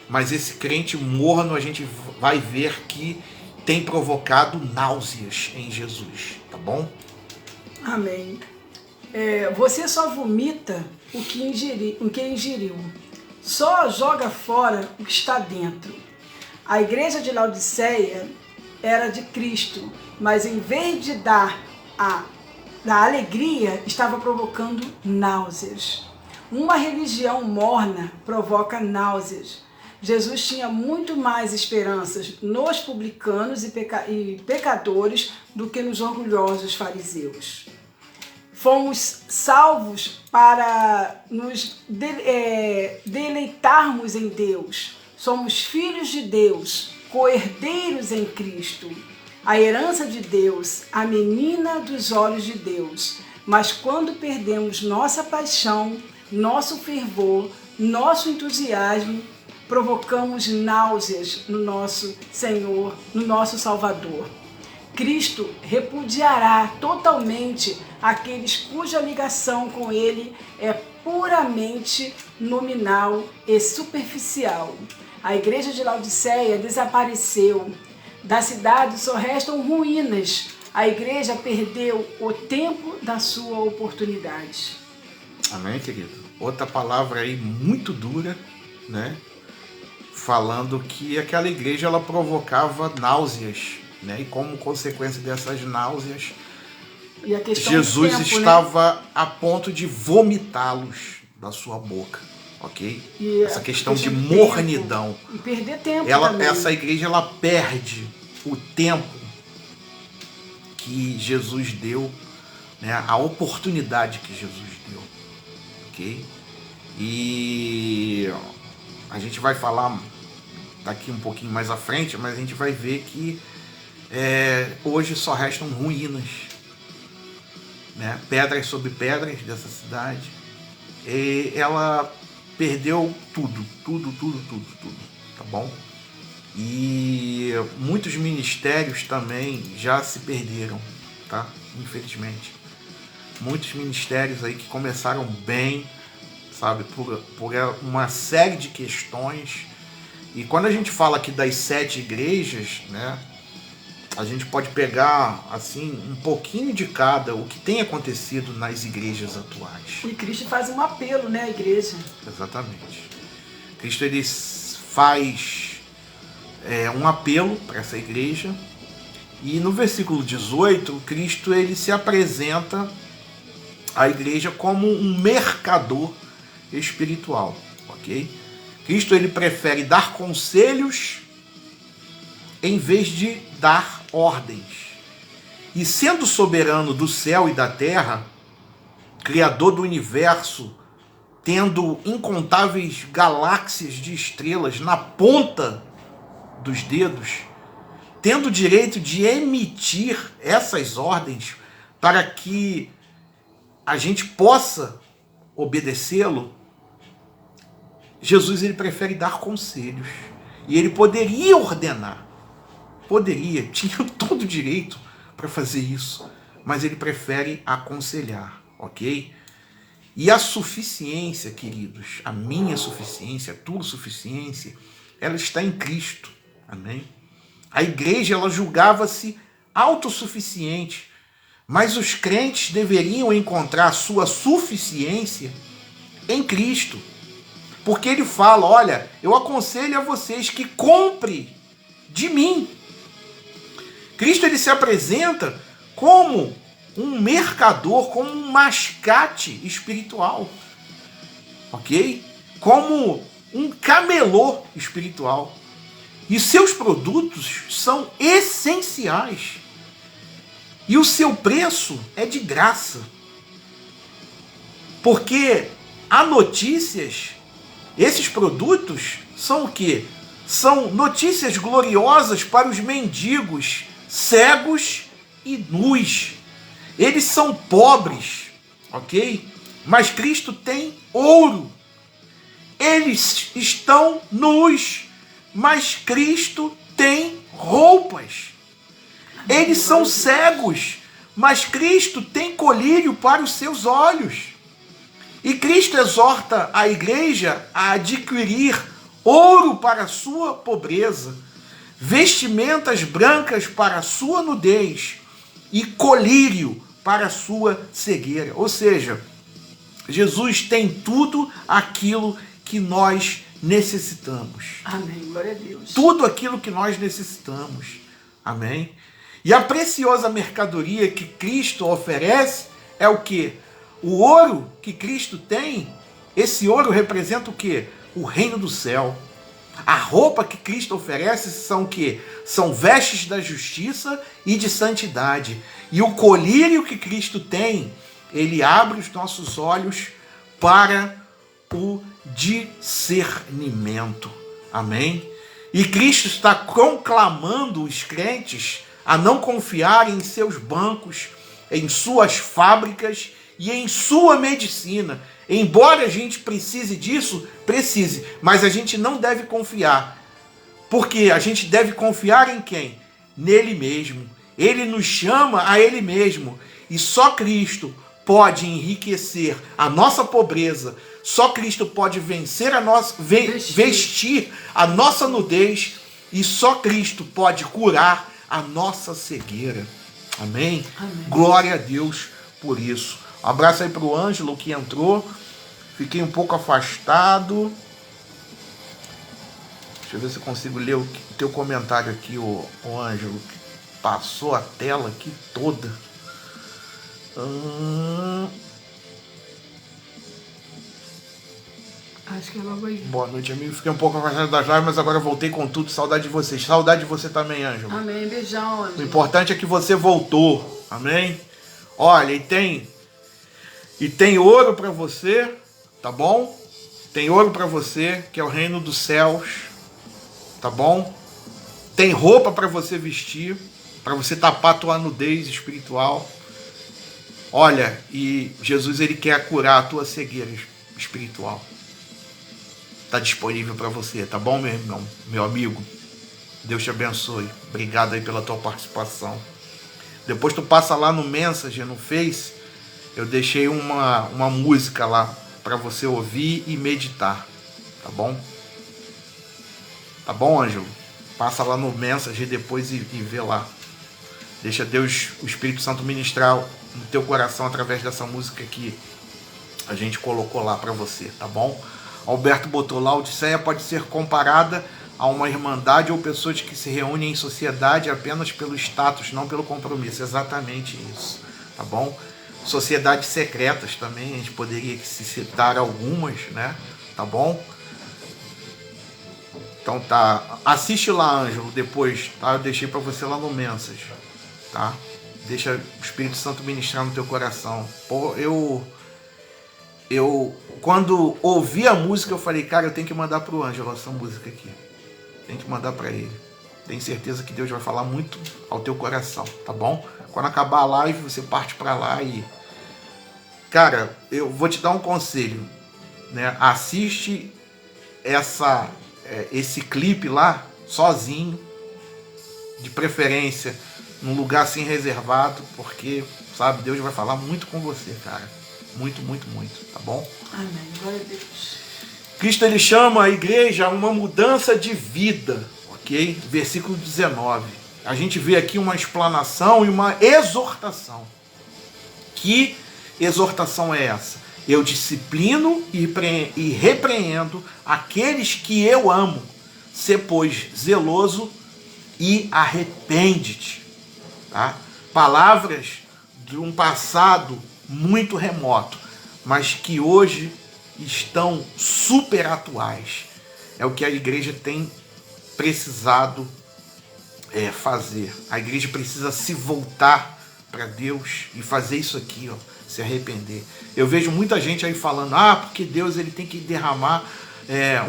A: Mas esse crente morno a gente vai ver que tem provocado náuseas em Jesus, tá bom?
B: Amém. Você só vomita o que ingeriu. Só joga fora o que está dentro. A igreja de Laodiceia era de Cristo, mas em vez de dar alegria, estava provocando náuseas. Uma religião morna provoca náuseas. Jesus tinha muito mais esperanças nos publicanos e pecadores do que nos orgulhosos fariseus. Fomos salvos para nos deleitarmos em Deus. Somos filhos de Deus, co-herdeiros em Cristo. A herança de Deus, a menina dos olhos de Deus. Mas quando perdemos nossa paixão, nosso fervor, nosso entusiasmo, provocamos náuseas no nosso Senhor, no nosso Salvador. Cristo repudiará totalmente aqueles cuja ligação com Ele é puramente nominal e superficial. A igreja de Laodiceia desapareceu. Da cidade só restam ruínas. A igreja perdeu o tempo da sua oportunidade.
A: Amém, querido? Outra palavra aí muito dura, né? Falando que aquela igreja ela provocava náuseas, né? E como consequência dessas náuseas, Jesus tempo, estava, né, a ponto de vomitá-los da sua boca, ok?
B: E
A: essa questão de mornidão.
B: E perder tempo também.
A: Essa igreja ela perde o tempo que Jesus deu, né? A oportunidade que Jesus deu, ok? E a gente vai falar daqui um pouquinho mais à frente, mas a gente vai ver que hoje só restam ruínas, né? Pedras sobre pedras dessa cidade. E ela perdeu tudo, tá bom? E muitos ministérios também já se perderam, tá? Infelizmente. Muitos ministérios aí que começaram bem, sabe, por uma série de questões. E quando a gente fala aqui das 7 igrejas, né, a gente pode pegar assim um pouquinho de cada, o que tem acontecido nas igrejas atuais.
B: E Cristo faz um apelo, né, à igreja.
A: Exatamente. Cristo ele faz um apelo para essa igreja. E no versículo 18, Cristo ele se apresenta à igreja como um mercador espiritual, ok? Cristo ele prefere dar conselhos em vez de dar ordens. E sendo soberano do céu e da terra, criador do universo, tendo incontáveis galáxias de estrelas na ponta dos dedos, tendo o direito de emitir essas ordens para que a gente possa obedecê-lo, Jesus ele prefere dar conselhos. E ele poderia ordenar, tinha todo o direito para fazer isso, mas ele prefere aconselhar, ok? E a suficiência, queridos, a minha suficiência, a tua suficiência, ela está em Cristo, amém? A igreja ela julgava-se autossuficiente, mas os crentes deveriam encontrar a sua suficiência em Cristo. Porque ele fala, olha, eu aconselho a vocês que compre de mim. Cristo ele se apresenta como um mercador, como um mascate espiritual, ok? Como um camelô espiritual. E seus produtos são essenciais. E o seu preço é de graça. Porque há notícias. Esses produtos são o quê? São notícias gloriosas para os mendigos, cegos e nus. Eles são pobres, ok? Mas Cristo tem ouro. Eles estão nus, mas Cristo tem roupas. Eles são cegos, mas Cristo tem colírio para os seus olhos. E Cristo exorta a igreja a adquirir ouro para a sua pobreza, vestimentas brancas para a sua nudez e colírio para a sua cegueira. Ou seja, Jesus tem tudo aquilo que nós necessitamos.
B: Amém, glória a Deus.
A: Tudo aquilo que nós necessitamos. Amém? E a preciosa mercadoria que Cristo oferece é o quê? O ouro que Cristo tem, esse ouro representa o quê? O reino do céu. A roupa que Cristo oferece são o quê? São vestes da justiça e de santidade. E o colírio que Cristo tem, ele abre os nossos olhos para o discernimento. Amém? E Cristo está conclamando os crentes a não confiarem em seus bancos, em suas fábricas e em sua medicina. Embora a gente precise disso, precise, mas a gente não deve confiar. Porque a gente deve confiar em quem? Nele mesmo. Ele nos chama a Ele mesmo. E só Cristo pode enriquecer a nossa pobreza. Só Cristo pode vencer a nossa, vestir a nossa nudez. E só Cristo pode curar a nossa cegueira. Amém?
B: Amém.
A: Glória a Deus por isso. Um abraço aí para o Ângelo que entrou. Fiquei um pouco afastado. Deixa eu ver se eu consigo ler o teu comentário aqui, o Ângelo. Passou a tela aqui toda.
B: Acho que é logo aí.
A: Boa noite, amigo. Fiquei um pouco afastado das lives, mas agora voltei com tudo. Saudade de vocês. Saudade de você também, Ângelo.
B: Amém. Beijão, Ângelo.
A: O importante é que você voltou. Amém? Olha, e tem ouro para você, tá bom? Tem ouro para você, que é o reino dos céus, tá bom? Tem roupa para você vestir, para você tapar a tua nudez espiritual. Olha, e Jesus, ele quer curar a tua cegueira espiritual. Tá disponível para você, tá bom, meu irmão, meu amigo? Deus te abençoe. Obrigado aí pela tua participação. Depois tu passa lá no Messenger, no Face, eu deixei uma música lá para você ouvir e meditar, tá bom? Tá bom, Ângelo? Passa lá no Messenger depois e vê lá. Deixa Deus, o Espírito Santo, ministrar no teu coração através dessa música que a gente colocou lá para você, tá bom? Alberto botou lá, a Odisseia pode ser comparada a uma irmandade ou pessoas que se reúnem em sociedade apenas pelo status, não pelo compromisso. Exatamente isso, tá bom? Sociedades secretas também, a gente poderia se citar algumas, né? Tá bom? Então tá, assiste lá, Ângelo, depois, tá? Eu deixei para você lá no Messenger, tá? Deixa o Espírito Santo ministrar no teu coração. Pô, eu quando ouvi a música, eu falei, cara, eu tenho que mandar pro Ângelo essa música aqui. Tem que mandar para ele. Tenho certeza que Deus vai falar muito ao teu coração, tá bom? Quando acabar a live, você parte para lá e... Cara, eu vou te dar um conselho, né? Assiste esse clipe lá, sozinho, de preferência, num lugar assim reservado, porque, sabe, Deus vai falar muito com você, cara. Muito, muito, muito, tá bom?
B: Amém, glória a Deus.
A: Cristo, ele chama a igreja a uma mudança de vida, ok? Versículo 19. A gente vê aqui uma explanação e uma exortação. Que exortação é essa? Eu disciplino e repreendo aqueles que eu amo. Sê, pois, zeloso e arrepende-te. Tá? Palavras de um passado muito remoto, mas que hoje estão super atuais. É o que a igreja tem precisado fazer. A igreja precisa se voltar para Deus e fazer isso aqui, ó, se arrepender. Eu vejo muita gente aí falando, porque Deus, ele tem que derramar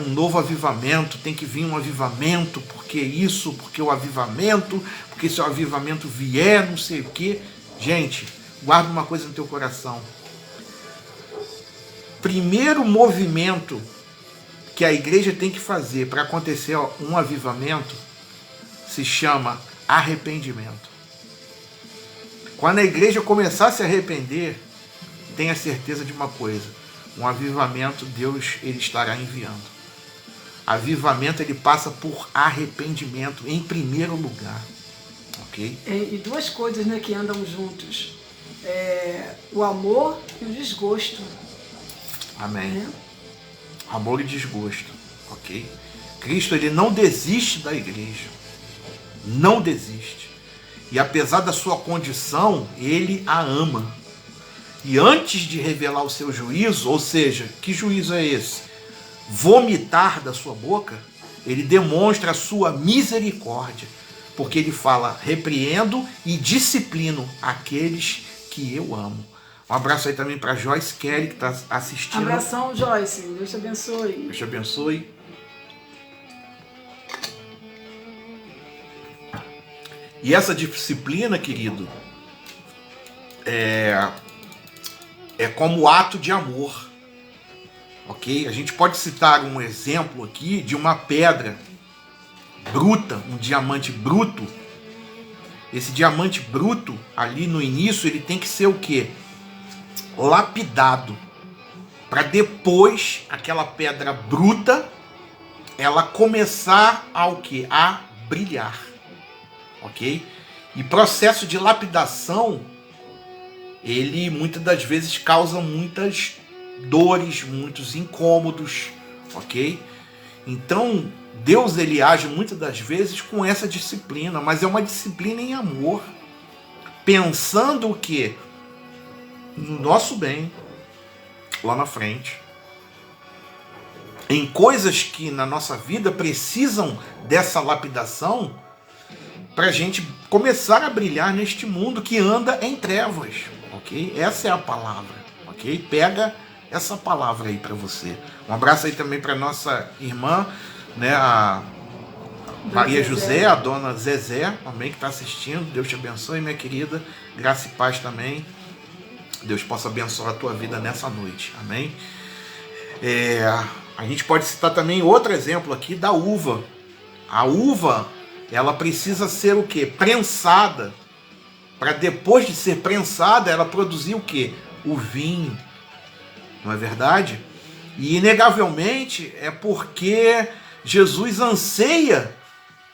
A: um novo avivamento, tem que vir um avivamento, porque isso, porque o avivamento, porque se o avivamento vier, não sei o quê. Gente, guarda uma coisa no teu coração. Primeiro movimento que a igreja tem que fazer para acontecer um avivamento se chama arrependimento. Quando a igreja começar a se arrepender, tenha certeza de uma coisa: um avivamento Deus ele estará enviando. Avivamento ele passa por arrependimento em primeiro lugar, ok?
B: E duas coisas, né, que andam juntos: o amor e o desgosto.
A: Amém. Amor e desgosto, ok? Cristo ele não desiste da igreja, não desiste. E apesar da sua condição, ele a ama. E antes de revelar o seu juízo, ou seja, que juízo é esse? Vomitar da sua boca, ele demonstra a sua misericórdia, porque ele fala: repreendo e disciplino aqueles que eu amo. Um abraço aí também para Joyce Kelly, que está assistindo.
B: Abração, Joyce. Deus te abençoe.
A: Deus te abençoe. E essa disciplina, querido, é como ato de amor, ok? A gente pode citar um exemplo aqui de uma pedra bruta, um diamante bruto. Esse diamante bruto, ali no início, ele tem que ser o quê? Lapidado, para depois aquela pedra bruta ela começar a o quê? A brilhar, ok? E processo de lapidação ele muitas das vezes causa muitas dores, muitos incômodos, ok? Então Deus ele age muitas das vezes com essa disciplina, mas é uma disciplina em amor, pensando o quê? No nosso bem, lá na frente, em coisas que na nossa vida precisam dessa lapidação para a gente começar a brilhar neste mundo que anda em trevas, ok? Essa é a palavra, ok? Pega essa palavra aí para você. Um abraço aí também para nossa irmã, né, a Maria José, a dona Zezé, também que está assistindo. Deus te abençoe, minha querida. Graça e paz também. Deus possa abençoar a tua vida nessa noite. Amém? A gente pode citar também outro exemplo aqui da uva. A uva, ela precisa ser o quê? Prensada. Para depois de ser prensada, ela produzir o quê? O vinho. Não é verdade? E inegavelmente é porque Jesus anseia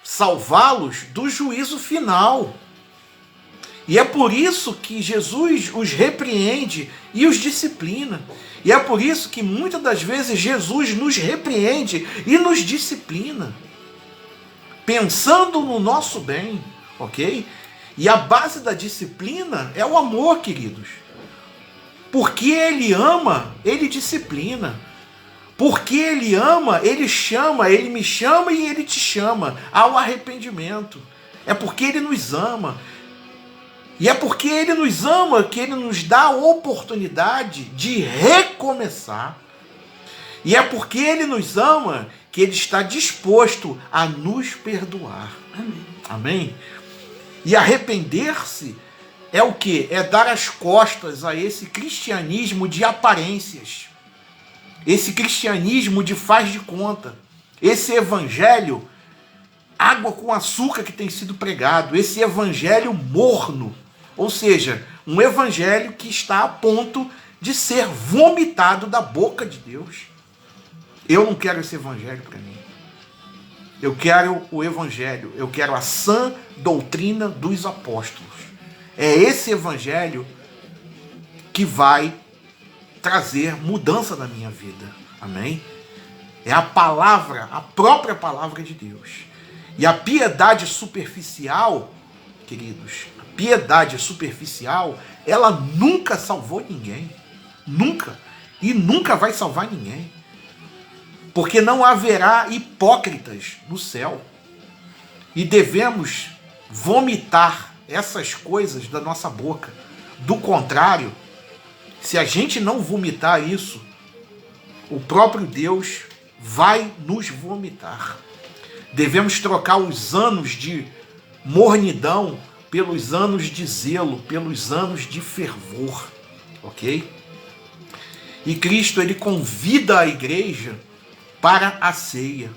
A: salvá-los do juízo final. E é por isso que Jesus os repreende e os disciplina. E é por isso que muitas das vezes Jesus nos repreende e nos disciplina, pensando no nosso bem, ok? E a base da disciplina é o amor, queridos. Porque Ele ama, Ele disciplina. Porque Ele ama, Ele chama, Ele me chama e Ele te chama ao arrependimento. É porque Ele nos ama. E é porque Ele nos ama que Ele nos dá a oportunidade de recomeçar. E é porque Ele nos ama que Ele está disposto a nos perdoar.
B: Amém.
A: Amém? E arrepender-se é o quê? É dar as costas a esse cristianismo de aparências. Esse cristianismo de faz de conta. Esse evangelho água com açúcar que tem sido pregado. Esse evangelho morno. Ou seja, um evangelho que está a ponto de ser vomitado da boca de Deus. Eu não quero esse evangelho para mim. Eu quero o evangelho, eu quero a sã doutrina dos apóstolos. É esse evangelho que vai trazer mudança na minha vida. Amém? É a palavra, a própria palavra de Deus. E a piedade superficial, queridos, a piedade superficial, ela nunca salvou ninguém. Nunca. E nunca vai salvar ninguém. Porque não haverá hipócritas no céu. E devemos vomitar essas coisas da nossa boca. Do contrário, se a gente não vomitar isso, o próprio Deus vai nos vomitar. Devemos trocar os anos de mornidão pelos anos de zelo, pelos anos de fervor, ok? E Cristo, ele convida a igreja para a ceia,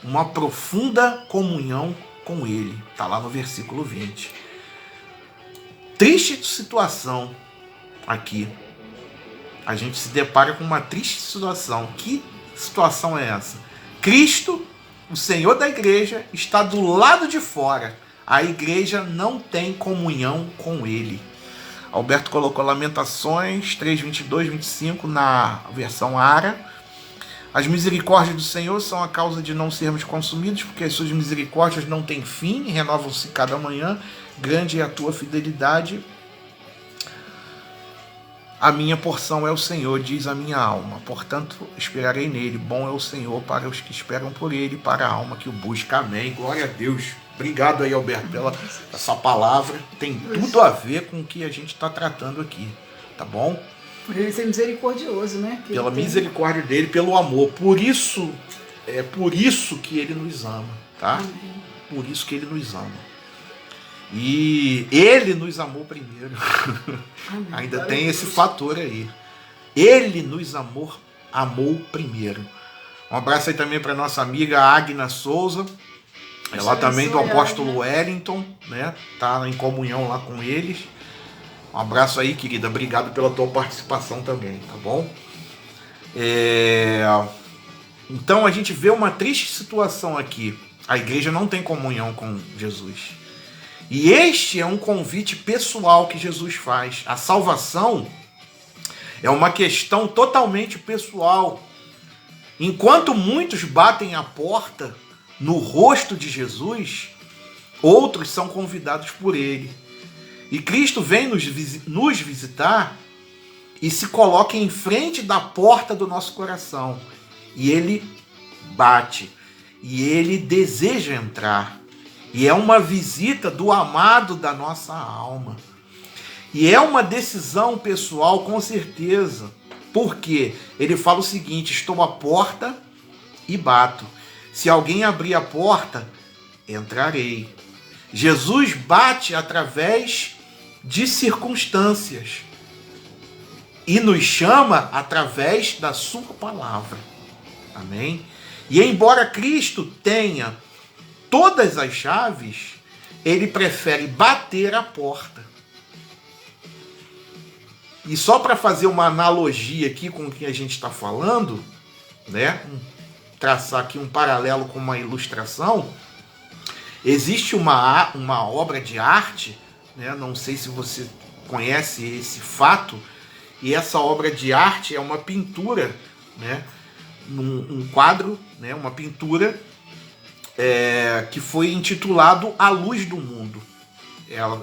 A: uma profunda comunhão com ele. Está lá no versículo 20. Triste situação aqui. A gente se depara com uma triste situação. Que situação é essa? Cristo, o Senhor da igreja, está do lado de fora. A igreja não tem comunhão com ele. Alberto colocou Lamentações 3, 22, 25 na versão ARA. As misericórdias do Senhor são a causa de não sermos consumidos, porque as suas misericórdias não têm fim, renovam-se cada manhã. Grande é a tua fidelidade. A minha porção é o Senhor, diz a minha alma. Portanto, esperarei nele. Bom é o Senhor para os que esperam por ele, para a alma que o busca. Amém. Glória a Deus. Obrigado aí, Alberto, pela essa palavra. Tem tudo a ver com o que a gente está tratando aqui. Tá bom?
B: Por ele ser misericordioso, né? Que
A: pela misericórdia dele, pelo amor. Por isso que ele nos ama, tá?
B: Amém.
A: Por isso que ele nos ama. E ele nos amou primeiro. Ainda tem esse fator aí. Ele nos amou primeiro. Um abraço aí também para nossa amiga Agna Souza. Ela também do apóstolo Wellington, né? Tá em comunhão lá com eles. Um abraço aí, querida. Obrigado pela tua participação também, tá bom? Então a gente vê uma triste situação aqui. A igreja não tem comunhão com Jesus. E este é um convite pessoal que Jesus faz. A salvação é uma questão totalmente pessoal. Enquanto muitos batem a porta no rosto de Jesus, outros são convidados por ele. E Cristo vem nos visitar e se coloca em frente da porta do nosso coração. E ele bate. E ele deseja entrar. E é uma visita do amado da nossa alma. E é uma decisão pessoal, com certeza. Porque ele fala o seguinte: estou à porta e bato. Se alguém abrir a porta, entrarei. Jesus bate através de circunstâncias e nos chama através da sua palavra. Amém? E embora Cristo tenha todas as chaves, ele prefere bater a porta. E só para fazer uma analogia aqui com o que a gente está falando, né? Traçar aqui um paralelo com uma ilustração, existe uma obra de arte, né? Não sei se você conhece esse fato, e essa obra de arte é uma pintura, né? Um quadro, né? Uma pintura que foi intitulado A Luz do Mundo.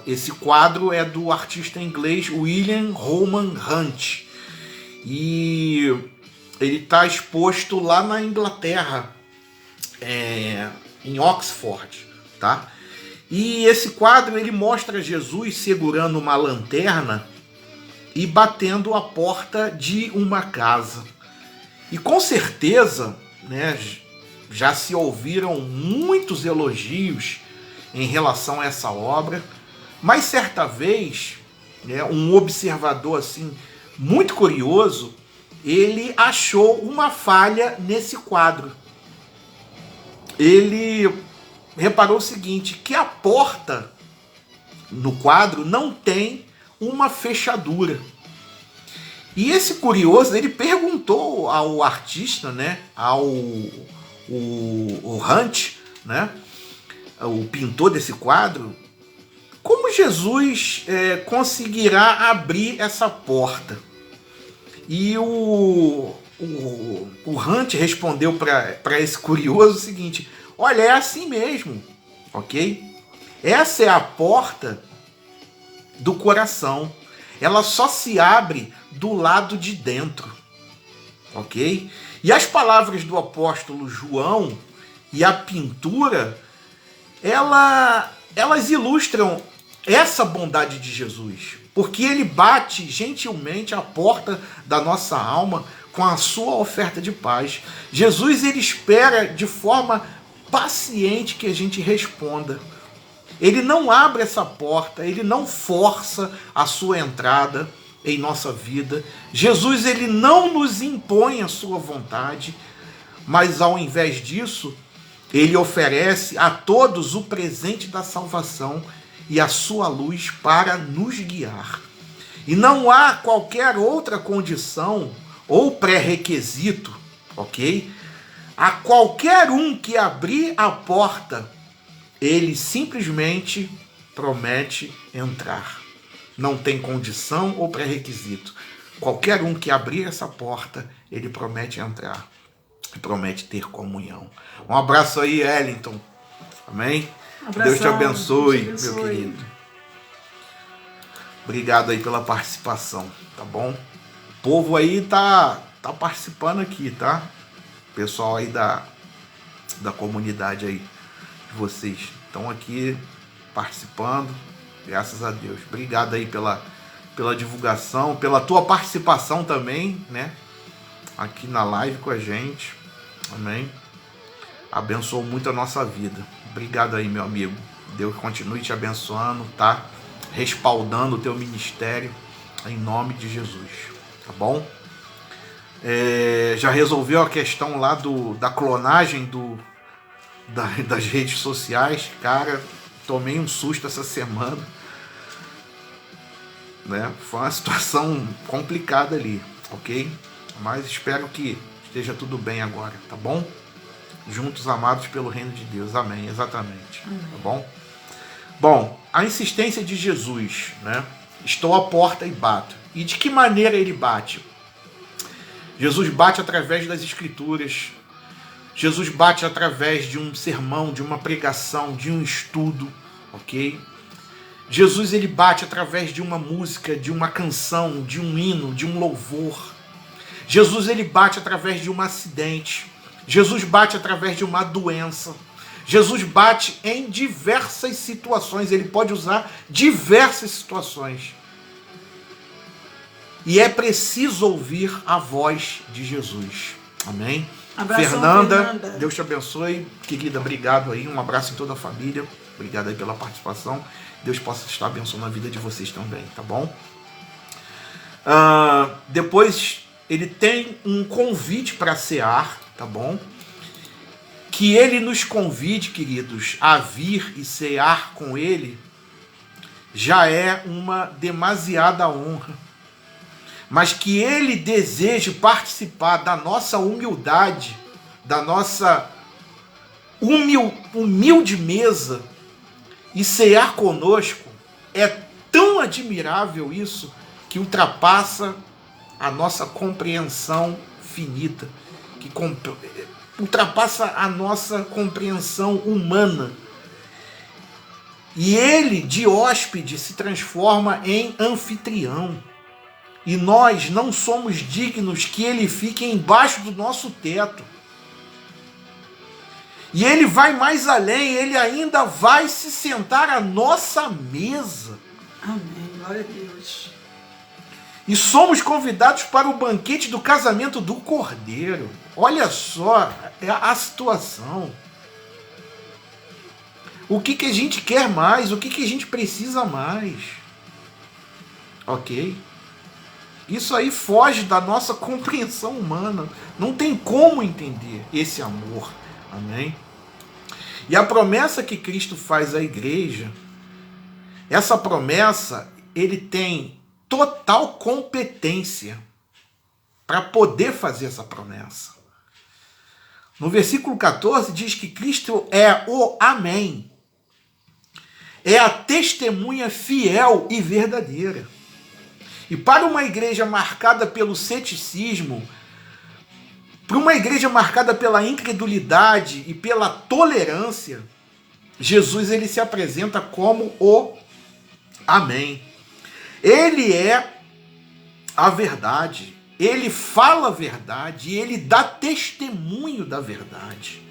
A: Esse quadro é do artista inglês William Rowan Hunt. E ele está exposto lá na Inglaterra, em Oxford, tá? E esse quadro ele mostra Jesus segurando uma lanterna e batendo a porta de uma casa. E com certeza, né, já se ouviram muitos elogios em relação a essa obra, mas certa vez, né, um observador assim muito curioso, ele achou uma falha nesse quadro. Ele reparou o seguinte, que a porta no quadro não tem uma fechadura. E esse curioso, ele perguntou ao artista, né, o Hunt, né, o pintor desse quadro, como Jesus conseguirá abrir essa porta? E o Hunt respondeu para esse curioso o seguinte: olha, é assim mesmo, ok? Essa é a porta do coração. Ela só se abre do lado de dentro, ok? E as palavras do apóstolo João e a pintura, elas ilustram essa bondade de Jesus, porque ele bate gentilmente a porta da nossa alma com a sua oferta de paz. Jesus, ele espera de forma paciente que a gente responda. Ele não abre essa porta, ele não força a sua entrada em nossa vida. Jesus, ele não nos impõe a sua vontade, mas ao invés disso, ele oferece a todos o presente da salvação e a sua luz para nos guiar. E não há qualquer outra condição ou pré-requisito, ok? A qualquer um que abrir a porta, ele simplesmente promete entrar. Não tem condição ou pré-requisito. Qualquer um que abrir essa porta, ele promete entrar. E promete ter comunhão. Um abraço aí, Wellington. Amém?
B: Abração,
A: Deus te abençoe,
B: Deus te abençoe,
A: meu querido. Obrigado aí pela participação, tá bom? O povo aí tá participando aqui, tá? Pessoal aí da comunidade aí de vocês estão aqui participando, graças a Deus. Obrigado aí pela divulgação, pela tua participação também, né? Aqui na live com a gente. Amém? Abençoou muito a nossa vida. Obrigado aí, meu amigo. Deus continue te abençoando, tá? Respaldando o teu ministério em nome de Jesus, tá bom? Já resolveu a questão lá da clonagem das redes sociais? Cara, tomei um susto essa semana, né? Foi uma situação complicada ali, ok? Mas espero que esteja tudo bem agora, tá bom? Juntos, amados pelo reino de Deus. Amém, exatamente. Amém. Tá bom? Bom, a insistência de Jesus, né? Estou à porta e bato. E de que maneira ele bate? Jesus bate através das Escrituras. Jesus bate através de um sermão, de uma pregação, de um estudo, ok? Jesus, ele bate através de uma música, de uma canção, de um hino, de um louvor. Jesus, ele bate através de um acidente. Jesus bate através de uma doença. Jesus bate em diversas situações. Ele pode usar diversas situações. E é preciso ouvir a voz de Jesus. Amém?
B: Abração,
A: Fernanda, Deus te abençoe. Querida, obrigado aí. Um abraço em toda a família. Obrigado aí pela participação. Deus possa estar abençoando a vida de vocês também, tá bom? Depois ele tem um convite para cear, tá bom? Que ele nos convide, queridos, a vir e cear com ele, já é uma demasiada honra. Mas que ele deseje participar da nossa humildade, da nossa humilde mesa e cear conosco, é tão admirável isso que ultrapassa a nossa compreensão finita, que ultrapassa a nossa compreensão humana. E ele, de hóspede, se transforma em anfitrião. E nós não somos dignos que ele fique embaixo do nosso teto. E ele vai mais além, ele ainda vai se sentar à nossa mesa.
B: Amém, glória a Deus.
A: E somos convidados para o banquete do casamento do Cordeiro. Olha só a situação. O que a gente quer mais? O que a gente precisa mais? Ok? Isso aí foge da nossa compreensão humana. Não tem como entender esse amor. Amém? E a promessa que Cristo faz à igreja, essa promessa, ele tem total competência para poder fazer essa promessa. No versículo 14 diz que Cristo é o Amém. É a testemunha fiel e verdadeira. E para uma igreja marcada pelo ceticismo, para uma igreja marcada pela incredulidade e pela tolerância, Jesus ele se apresenta como o Amém. Ele é a verdade, ele fala a verdade, ele dá testemunho da verdade.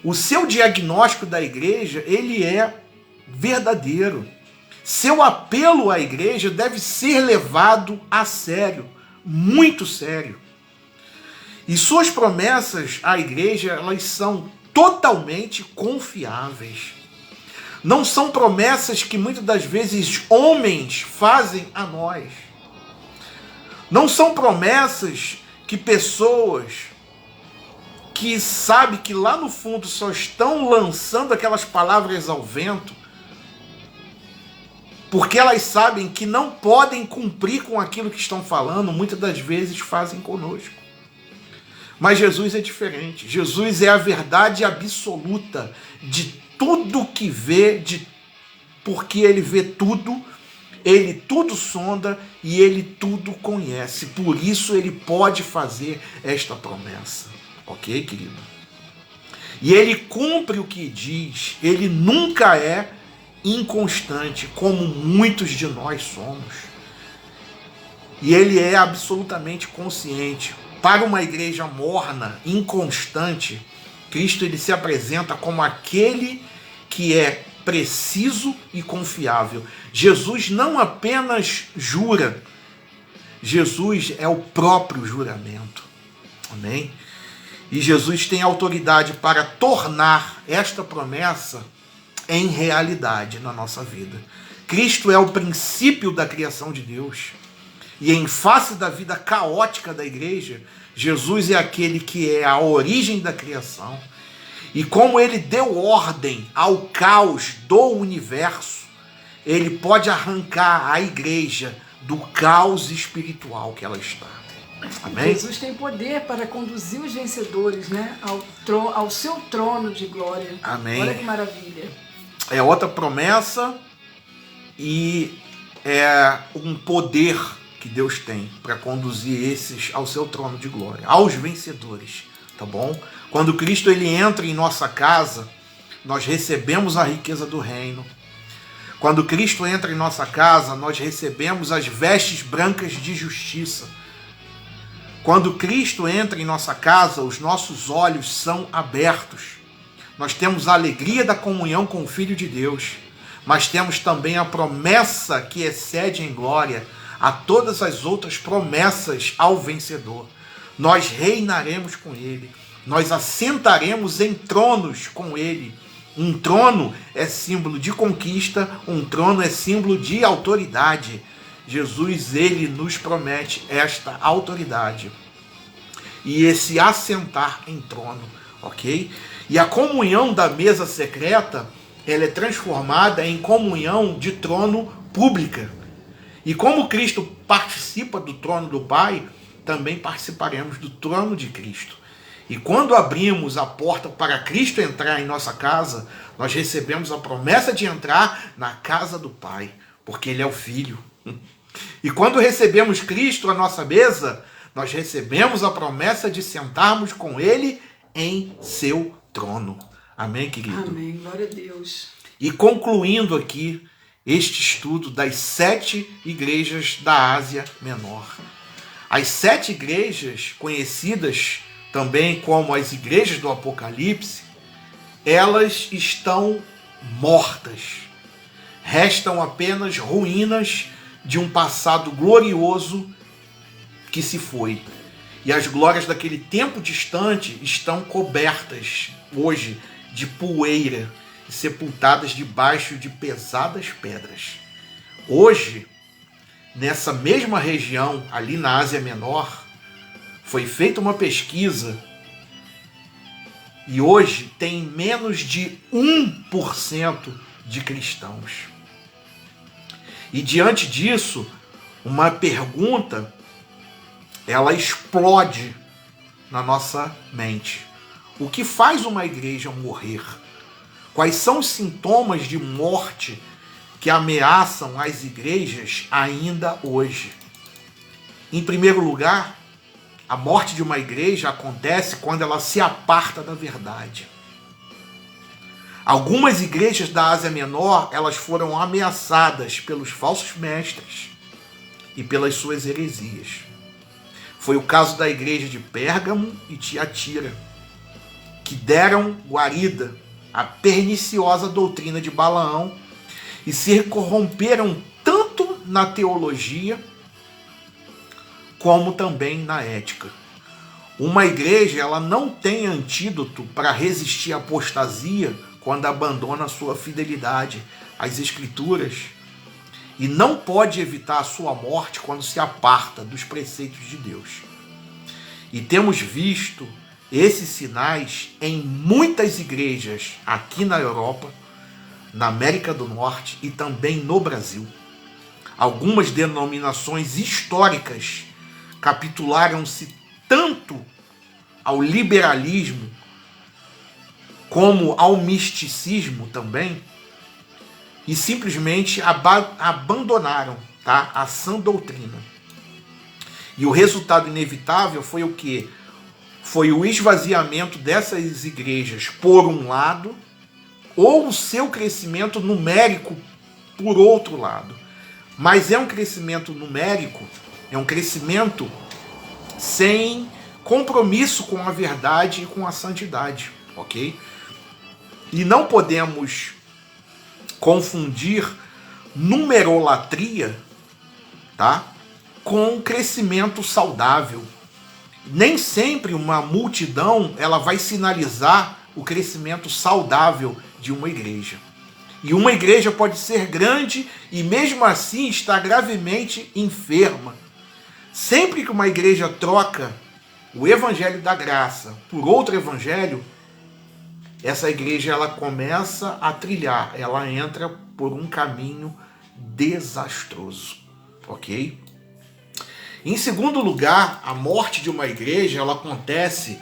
A: O seu diagnóstico da igreja, ele é verdadeiro. Seu apelo à igreja deve ser levado a sério, muito sério. E suas promessas à igreja, elas são totalmente confiáveis. Não são promessas que muitas das vezes homens fazem a nós. Não são promessas que pessoas que sabe que lá no fundo só estão lançando aquelas palavras ao vento, porque elas sabem que não podem cumprir com aquilo que estão falando, muitas das vezes fazem conosco. Mas Jesus é diferente. Jesus é a verdade absoluta de tudo que vê, porque ele vê tudo, ele tudo sonda e ele tudo conhece. Por isso ele pode fazer esta promessa. Ok, querido? E ele cumpre o que diz. Ele nunca é inconstante, como muitos de nós somos. E ele é absolutamente consciente. Para uma igreja morna, inconstante, Cristo ele se apresenta como aquele que é preciso e confiável. Jesus não apenas jura, Jesus é o próprio juramento. Amém? E Jesus tem autoridade para tornar esta promessa em realidade na nossa vida. Cristo é o princípio da criação de Deus. E em face da vida caótica da igreja, Jesus é aquele que é a origem da criação. E como ele deu ordem ao caos do universo, ele pode arrancar a igreja do caos espiritual que ela está. Amém?
B: Jesus tem poder para conduzir os vencedores, né, ao seu trono de glória.
A: Amém.
B: Olha que maravilha.
A: É outra promessa e é um poder que Deus tem para conduzir esses ao seu trono de glória, aos vencedores, tá bom? Quando Cristo ele entra em nossa casa, nós recebemos a riqueza do reino. Quando Cristo entra em nossa casa, nós recebemos as vestes brancas de justiça. Quando Cristo entra em nossa casa, os nossos olhos são abertos. Nós temos a alegria da comunhão com o Filho de Deus, mas temos também a promessa que excede em glória a todas as outras promessas ao vencedor. Nós reinaremos com ele, nós assentaremos em tronos com ele. Um trono é símbolo de conquista, um trono é símbolo de autoridade. Jesus, ele nos promete esta autoridade e esse assentar em trono, ok? E a comunhão da mesa secreta, ela é transformada em comunhão de trono pública. E como Cristo participa do trono do Pai, também participaremos do trono de Cristo. E quando abrimos a porta para Cristo entrar em nossa casa, nós recebemos a promessa de entrar na casa do Pai, porque Ele é o Filho. E quando recebemos Cristo à nossa mesa, nós recebemos a promessa de sentarmos com Ele em seu trono. Amém, querido?
B: Amém, glória a Deus.
A: E concluindo aqui este estudo das 7 igrejas da Ásia Menor. As 7 igrejas, conhecidas também como as igrejas do Apocalipse, elas estão mortas. Restam apenas ruínas de um passado glorioso que se foi. E as glórias daquele tempo distante estão cobertas hoje de poeira e sepultadas debaixo de pesadas pedras. Hoje, nessa mesma região, ali na Ásia Menor, foi feita uma pesquisa e hoje tem menos de 1% de cristãos. E diante disso, uma pergunta, ela explode na nossa mente. O que faz uma igreja morrer? Quais são os sintomas de morte que ameaçam as igrejas ainda hoje? Em primeiro lugar, a morte de uma igreja acontece quando ela se aparta da verdade. Algumas igrejas da Ásia Menor, elas foram ameaçadas pelos falsos mestres e pelas suas heresias. Foi o caso da igreja de Pérgamo e Tiatira, que deram guarida à perniciosa doutrina de Balaão e se corromperam tanto na teologia como também na ética. Uma igreja, ela não tem antídoto para resistir à apostasia quando abandona sua fidelidade às Escrituras e não pode evitar a sua morte quando se aparta dos preceitos de Deus. E temos visto esses sinais em muitas igrejas aqui na Europa, na América do Norte e também no Brasil. Algumas denominações históricas capitularam-se tanto ao liberalismo como ao misticismo também e simplesmente abandonaram, tá, a sã doutrina. E o resultado inevitável foi o quê? Foi o esvaziamento dessas igrejas por um lado, ou o seu crescimento numérico por outro lado. Mas é um crescimento numérico, é um crescimento sem compromisso com a verdade e com a santidade, ok? E não podemos confundir numerolatria, tá, com crescimento saudável. Nem sempre uma multidão ela vai sinalizar o crescimento saudável de uma igreja. E uma igreja pode ser grande e mesmo assim estar gravemente enferma. Sempre que uma igreja troca o evangelho da graça por outro evangelho, essa igreja ela começa a trilhar, ela entra por um caminho desastroso, ok? Em segundo lugar, a morte de uma igreja ela acontece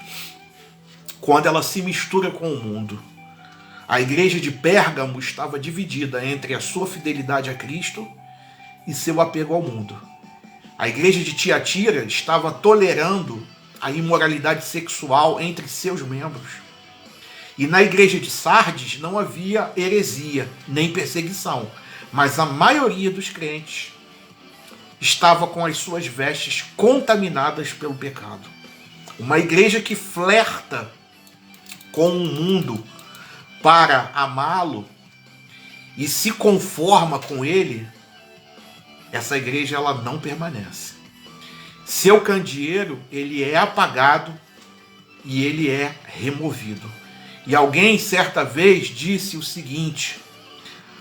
A: quando ela se mistura com o mundo. A igreja de Pérgamo estava dividida entre a sua fidelidade a Cristo e seu apego ao mundo. A igreja de Tiatira estava tolerando a imoralidade sexual entre seus membros. E na igreja de Sardes não havia heresia, nem perseguição, mas a maioria dos crentes estava com as suas vestes contaminadas pelo pecado. Uma igreja que flerta com o mundo para amá-lo e se conforma com ele, essa igreja ela não permanece. Seu candeeiro ele é apagado e ele é removido. E alguém certa vez disse o seguinte: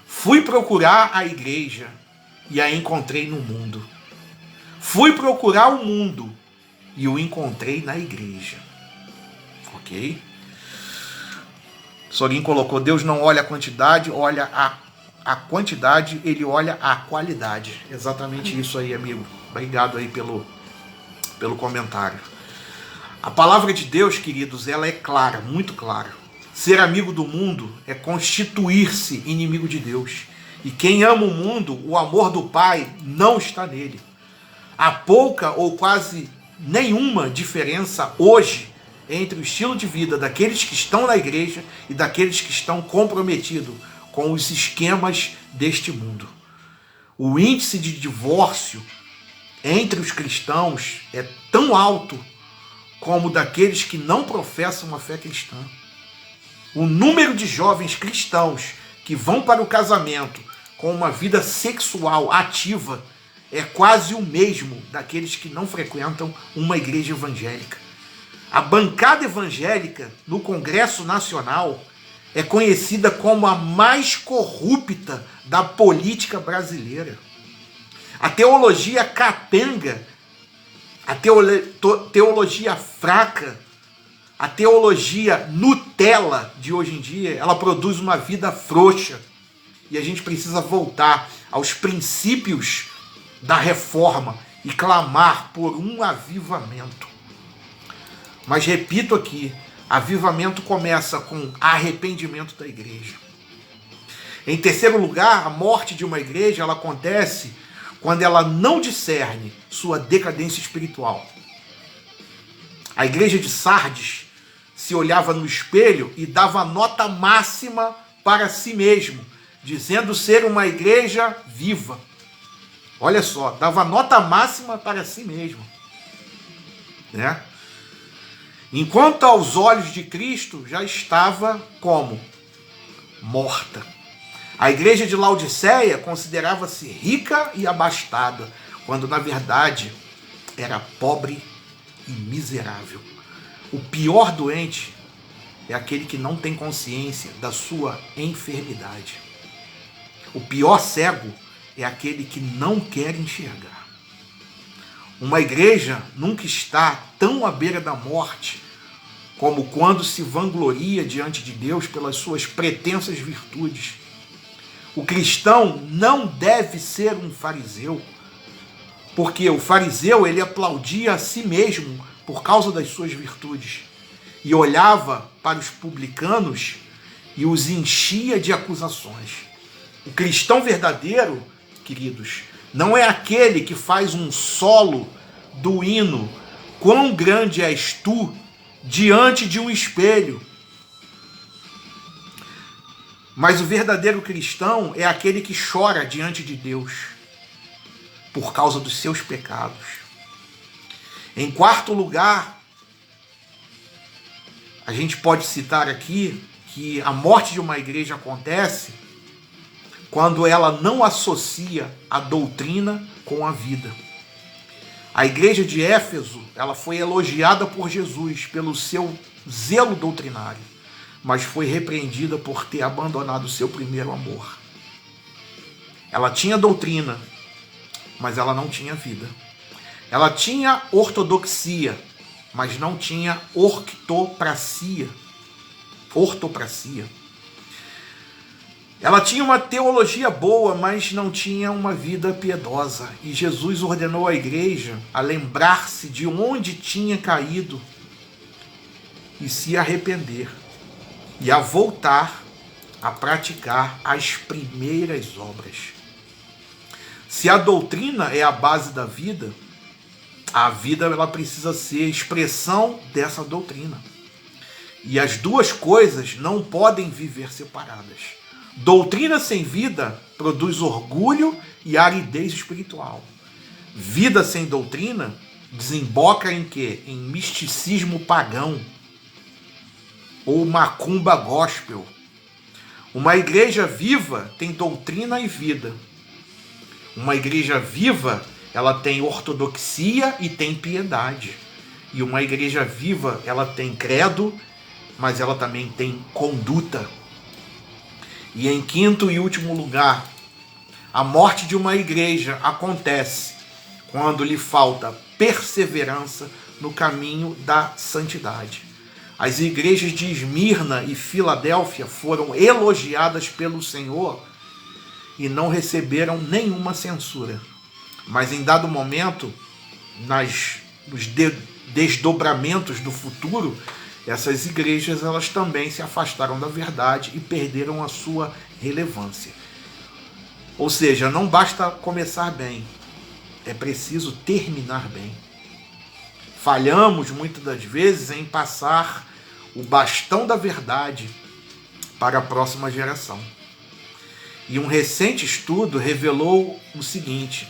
A: fui procurar a igreja e a encontrei no mundo. Fui procurar o mundo e o encontrei na igreja. Ok? Sorin colocou: Deus não olha a quantidade, olha a quantidade, ele olha a qualidade. Exatamente isso aí, amigo. Obrigado aí pelo comentário. A palavra de Deus, queridos, ela é clara, muito clara. Ser amigo do mundo é constituir-se inimigo de Deus. E quem ama o mundo, o amor do Pai não está nele. Há pouca ou quase nenhuma diferença hoje entre o estilo de vida daqueles que estão na igreja e daqueles que estão comprometidos com os esquemas deste mundo. O índice de divórcio entre os cristãos é tão alto como daqueles que não professam a fé cristã. O número de jovens cristãos que vão para o casamento com uma vida sexual ativa é quase o mesmo daqueles que não frequentam uma igreja evangélica. A bancada evangélica no Congresso Nacional é conhecida como a mais corrupta da política brasileira. A teologia capenga, a teologia fraca, a teologia Nutella de hoje em dia, ela produz uma vida frouxa. E a gente precisa voltar aos princípios da reforma e clamar por um avivamento. Mas repito aqui, avivamento começa com arrependimento da igreja. Em terceiro lugar, a morte de uma igreja ela acontece quando ela não discerne sua decadência espiritual. A igreja de Sardes se olhava no espelho e dava nota máxima para si mesmo, dizendo ser uma igreja viva. Olha só, dava nota máxima para si mesmo, né? Enquanto aos olhos de Cristo já estava como? Morta. A igreja de Laodiceia considerava-se rica e abastada, quando na verdade era pobre e miserável. O pior doente é aquele que não tem consciência da sua enfermidade. O pior cego é aquele que não quer enxergar. Uma igreja nunca está tão à beira da morte como quando se vangloria diante de Deus pelas suas pretensas virtudes. O cristão não deve ser um fariseu, porque o fariseu ele aplaudia a si mesmo por causa das suas virtudes e olhava para os publicanos e os enchia de acusações. O cristão verdadeiro, queridos, não é aquele que faz um solo do hino "Quão grande és tu" diante de um espelho. Mas o verdadeiro cristão é aquele que chora diante de Deus por causa dos seus pecados. Em quarto lugar, a gente pode citar aqui que a morte de uma igreja acontece quando ela não associa a doutrina com a vida. A igreja de Éfeso, ela foi elogiada por Jesus pelo seu zelo doutrinário, mas foi repreendida por ter abandonado o seu primeiro amor. Ela tinha doutrina, mas ela não tinha vida. Ela tinha ortodoxia, mas não tinha ortopracia. Ela tinha uma teologia boa, mas não tinha uma vida piedosa. E Jesus ordenou à igreja a lembrar-se de onde tinha caído e se arrepender, e a voltar a praticar as primeiras obras. Se a doutrina é a base da vida, a vida ela precisa ser expressão dessa doutrina. E as duas coisas não podem viver separadas. Doutrina sem vida produz orgulho e aridez espiritual. Vida sem doutrina desemboca em quê? Em misticismo pagão ou macumba gospel. Uma igreja viva tem doutrina e vida. Uma igreja viva, ela tem ortodoxia e tem piedade. E uma igreja viva, ela tem credo, mas ela também tem conduta. E em quinto e último lugar, a morte de uma igreja acontece quando lhe falta perseverança no caminho da santidade. As igrejas de Esmirna e Filadélfia foram elogiadas pelo Senhor e não receberam nenhuma censura. Mas em dado momento, nos desdobramentos do futuro, essas igrejas elas também se afastaram da verdade e perderam a sua relevância. Ou seja, não basta começar bem, é preciso terminar bem. Falhamos muitas das vezes em passar o bastão da verdade para a próxima geração. E um recente estudo revelou o seguinte,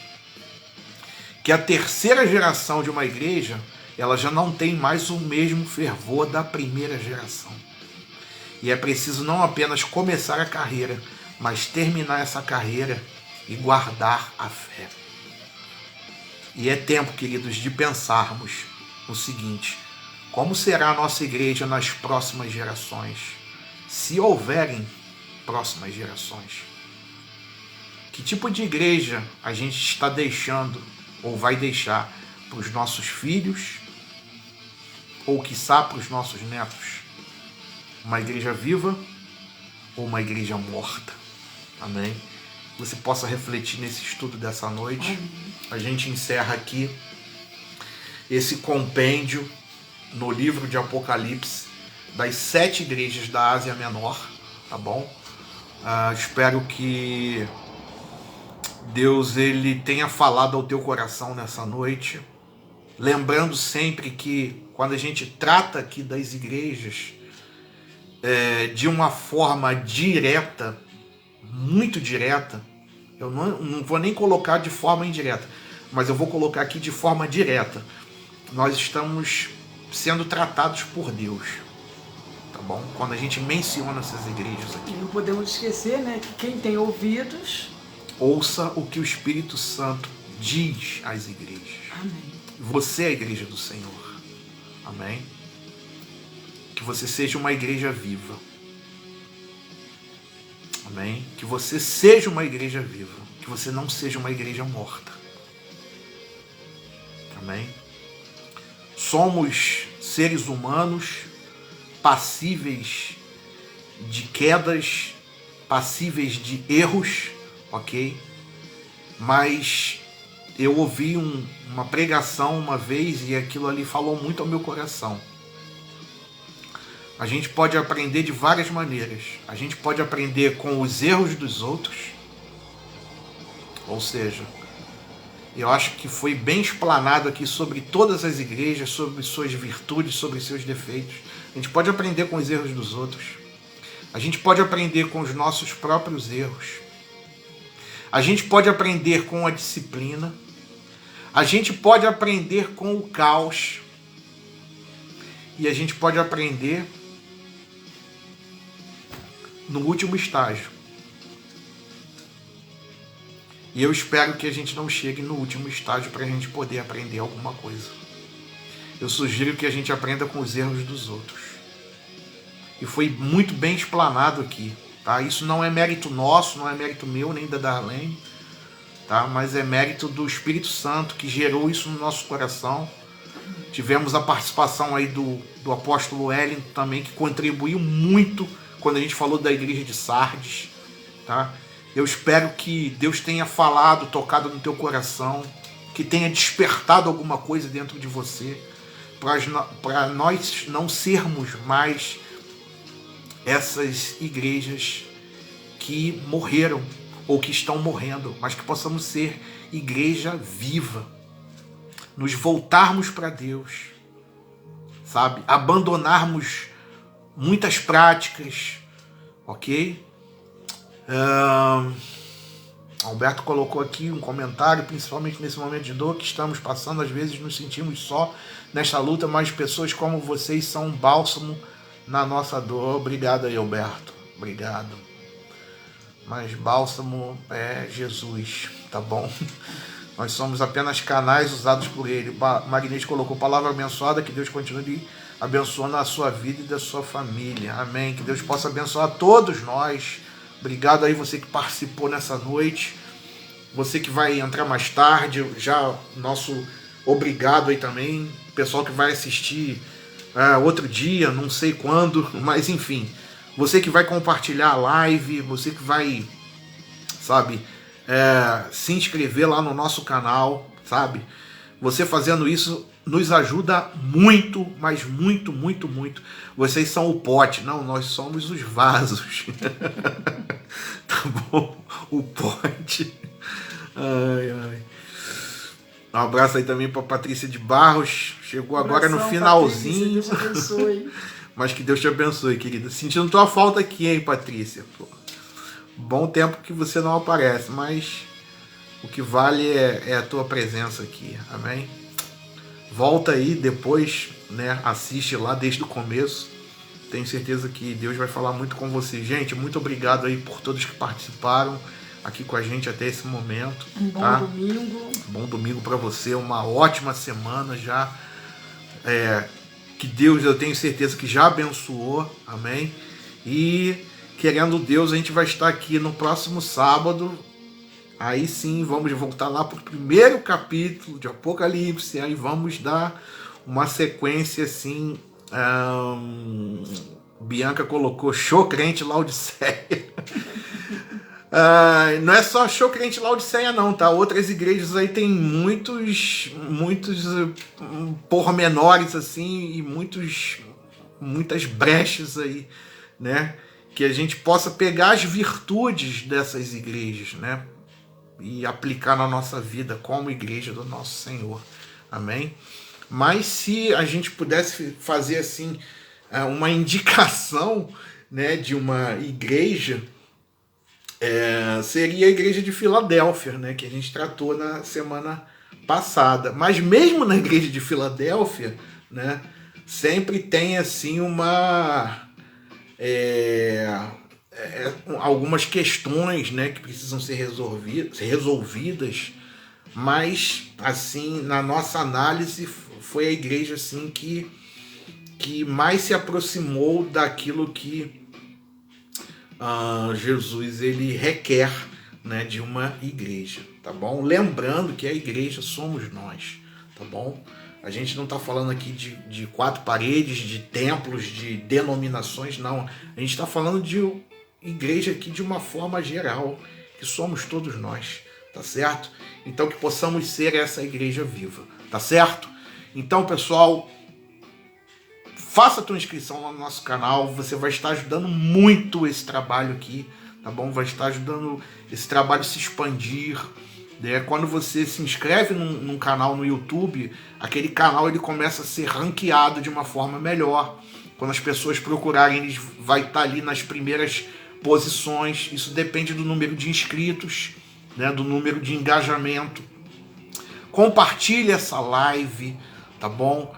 A: que a terceira geração de uma igreja ela já não tem mais o mesmo fervor da primeira geração. E é preciso não apenas começar a carreira, mas terminar essa carreira e guardar a fé. E é tempo, queridos, de pensarmos o seguinte: como será a nossa igreja nas próximas gerações? Se houverem próximas gerações. Que tipo de igreja a gente está deixando ou vai deixar para os nossos filhos ou quiçá para os nossos netos? Uma igreja viva ou uma igreja morta? Amém? Que você possa refletir nesse estudo dessa noite. Amém. A gente encerra aqui esse compêndio no livro de Apocalipse das 7 igrejas da Ásia Menor, tá bom? Espero que Deus ele tenha falado ao teu coração nessa noite, lembrando sempre que quando a gente trata aqui das igrejas de uma forma direta, muito direta, eu não vou nem colocar de forma indireta, mas eu vou colocar aqui de forma direta. Nós estamos sendo tratados por Deus, tá bom? Quando a gente menciona essas igrejas aqui.
B: E não podemos esquecer, né, que quem tem ouvidos
A: ouça o que o Espírito Santo diz às igrejas.
B: Amém.
A: Você é a igreja do Senhor. Amém? Que você seja uma igreja viva. Amém? Que você seja uma igreja viva. Que você não seja uma igreja morta. Amém? Somos seres humanos passíveis de quedas, passíveis de erros, ok? Mas eu ouvi uma pregação uma vez e aquilo ali falou muito ao meu coração. A gente pode aprender de várias maneiras. A gente pode aprender com os erros dos outros, ou seja, eu acho que foi bem explanado aqui sobre todas as igrejas, sobre suas virtudes, sobre seus defeitos. A gente pode aprender com os erros dos outros. A gente pode aprender com os nossos próprios erros. A gente pode aprender com a disciplina. A gente pode aprender com o caos. E a gente pode aprender no último estágio. E eu espero que a gente não chegue no último estágio para a gente poder aprender alguma coisa. Eu sugiro que a gente aprenda com os erros dos outros. E foi muito bem explanado aqui, tá? Isso não é mérito nosso, não é mérito meu, nem da Darlene, tá? Mas é mérito do Espírito Santo que gerou isso no nosso coração. Tivemos a participação aí do apóstolo Wellington também, que contribuiu muito quando a gente falou da igreja de Sardes, tá? Eu espero que Deus tenha falado, tocado no teu coração, que tenha despertado alguma coisa dentro de você, para nós não sermos mais essas igrejas que morreram ou que estão morrendo, mas que possamos ser igreja viva, nos voltarmos para Deus, sabe? Abandonarmos muitas práticas, ok? Alberto colocou aqui um comentário, principalmente nesse momento de dor que estamos passando, às vezes nos sentimos só nesta luta, mas pessoas como vocês são um bálsamo na nossa dor. Obrigado aí, Alberto, obrigado. Mas bálsamo é Jesus, tá bom? Nós somos apenas canais usados por Ele. Marinês colocou palavra abençoada, que Deus continue abençoando a sua vida e da sua família, amém, que Deus possa abençoar todos nós. Obrigado aí você que participou nessa noite, você que vai entrar mais tarde, já nosso obrigado aí também, pessoal que vai assistir outro dia, não sei quando, mas enfim, você que vai compartilhar a live, você que vai, sabe, se inscrever lá no nosso canal, sabe, você fazendo isso nos ajuda muito, mas muito, muito, muito. Vocês são o pote, não, nós somos os vasos. Tá bom? O pote. Ai, ai. Um abraço aí também para Patrícia de Barros. Chegou agora no finalzinho.
B: Patrícia, Deus te abençoe.
A: Mas que Deus te abençoe, querida. Sentindo tua falta aqui, hein, Patrícia? Pô. Bom tempo que você não aparece, mas o que vale é a tua presença aqui. Amém? Volta aí depois, né? Assiste lá desde o começo. Tenho certeza que Deus vai falar muito com você. Gente, muito obrigado aí por todos que participaram aqui com a gente até esse momento.
B: Um bom domingo.
A: Bom domingo para você, uma ótima semana já. Que Deus, eu tenho certeza que já abençoou, amém? E querendo Deus, a gente vai estar aqui no próximo sábado. Aí sim, vamos voltar lá para o primeiro capítulo de Apocalipse. Aí vamos dar uma sequência assim. Bianca colocou show crente Laodiceia. Não é só show crente Laodiceia não, tá? Outras igrejas aí tem muitos pormenores assim e muitas brechas aí, né? Que a gente possa pegar as virtudes dessas igrejas, né? E aplicar na nossa vida como igreja do nosso Senhor, amém? Mas se a gente pudesse fazer assim uma indicação, né, de uma igreja, seria a igreja de Filadélfia, né, que a gente tratou na semana passada. Mas mesmo na igreja de Filadélfia, né, sempre tem assim algumas questões, né, que precisam ser resolvidas, mas assim, na nossa análise foi a igreja assim que mais se aproximou daquilo que Jesus ele requer, né, de uma igreja, tá bom? Lembrando que a igreja somos nós, tá bom? A gente não está falando aqui de 4 paredes, de templos, de denominações, não. A gente está falando de igreja aqui de uma forma geral, que somos todos nós, tá certo? Então que possamos ser essa igreja viva, tá certo? Então, pessoal, faça a tua inscrição lá no nosso canal, você vai estar ajudando muito esse trabalho aqui, tá bom? Vai estar ajudando esse trabalho a se expandir. Quando você se inscreve num canal no YouTube, aquele canal ele começa a ser ranqueado de uma forma melhor. Quando as pessoas procurarem, ele vai estar ali nas primeiras posições. Isso depende do número de inscritos, né, do número de engajamento. Compartilhe essa live, tá bom?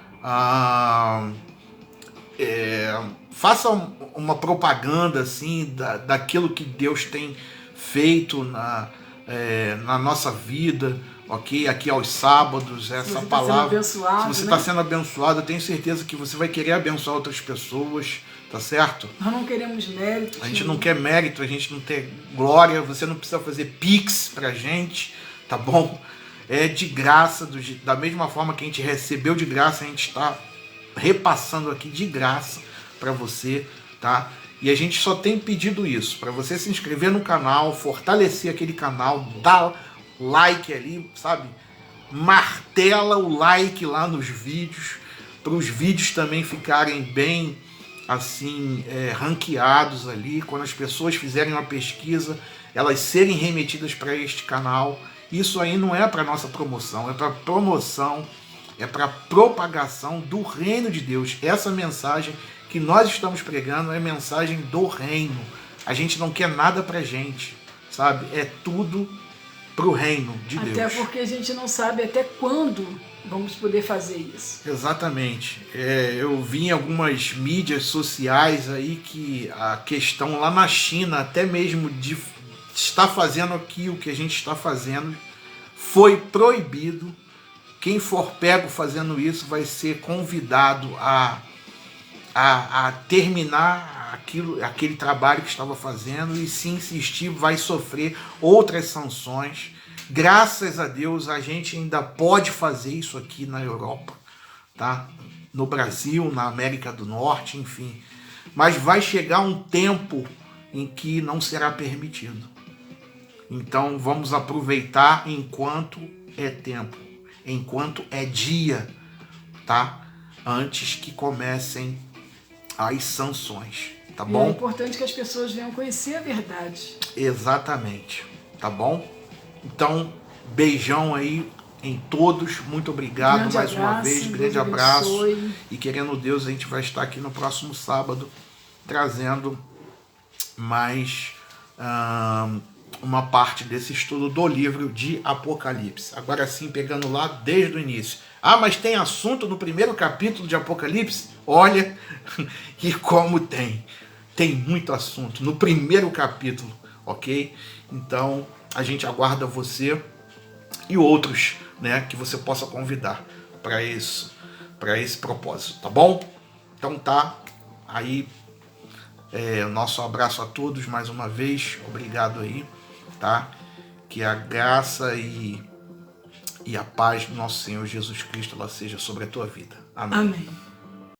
A: Faça uma propaganda assim daquilo que Deus tem feito na nossa vida, ok? Aqui aos sábados, essa
B: você
A: palavra.
B: Se você
A: está sendo abençoado, eu tenho certeza que você vai querer abençoar outras pessoas, tá certo?
B: Nós não queremos mérito.
A: A gente não quer mérito, a gente não tem glória, você não precisa fazer pix pra gente, tá bom? É de graça, da mesma forma que a gente recebeu de graça, a gente está repassando aqui de graça para você, tá? E a gente só tem pedido isso, para você se inscrever no canal, fortalecer aquele canal, dar like ali, sabe? Martela o like lá nos vídeos, para os vídeos também ficarem bem, assim, ranqueados ali. Quando as pessoas fizerem uma pesquisa, elas serem remetidas para este canal. Isso aí não é para nossa promoção, é para promoção, é para propagação do reino de Deus. Essa mensagem que nós estamos pregando é mensagem do reino. A gente não quer nada pra gente, sabe? É tudo pro reino de Deus.
B: Até porque a gente não sabe até quando vamos poder fazer isso.
A: Exatamente. Eu vi em algumas mídias sociais aí que a questão lá na China, até mesmo de estar fazendo aqui o que a gente está fazendo, foi proibido. Quem for pego fazendo isso vai ser convidado a terminar aquele trabalho que estava fazendo, e se insistir vai sofrer outras sanções. Graças a Deus a gente ainda pode fazer isso aqui na Europa, tá? No Brasil, na América do Norte, enfim. Mas vai chegar um tempo em que não será permitido. Então vamos aproveitar enquanto é tempo, enquanto é dia, tá? Antes que comecem as sanções, tá bom?
B: É importante que as pessoas venham conhecer a verdade.
A: Exatamente, tá bom? Então, beijão aí em todos, muito obrigado mais uma vez, grande abraço, e querendo Deus a gente vai estar aqui no próximo sábado trazendo mais uma parte desse estudo do livro de Apocalipse. Agora sim, pegando lá desde o início. Ah, mas tem assunto no primeiro capítulo de Apocalipse? Olha, e como tem muito assunto no primeiro capítulo, ok? Então, a gente aguarda você e outros, né, que você possa convidar para esse propósito, tá bom? Então tá, aí nosso abraço a todos mais uma vez, obrigado aí, tá? Que a graça e a paz do nosso Senhor Jesus Cristo ela seja sobre a tua vida. Amém.
B: Amém.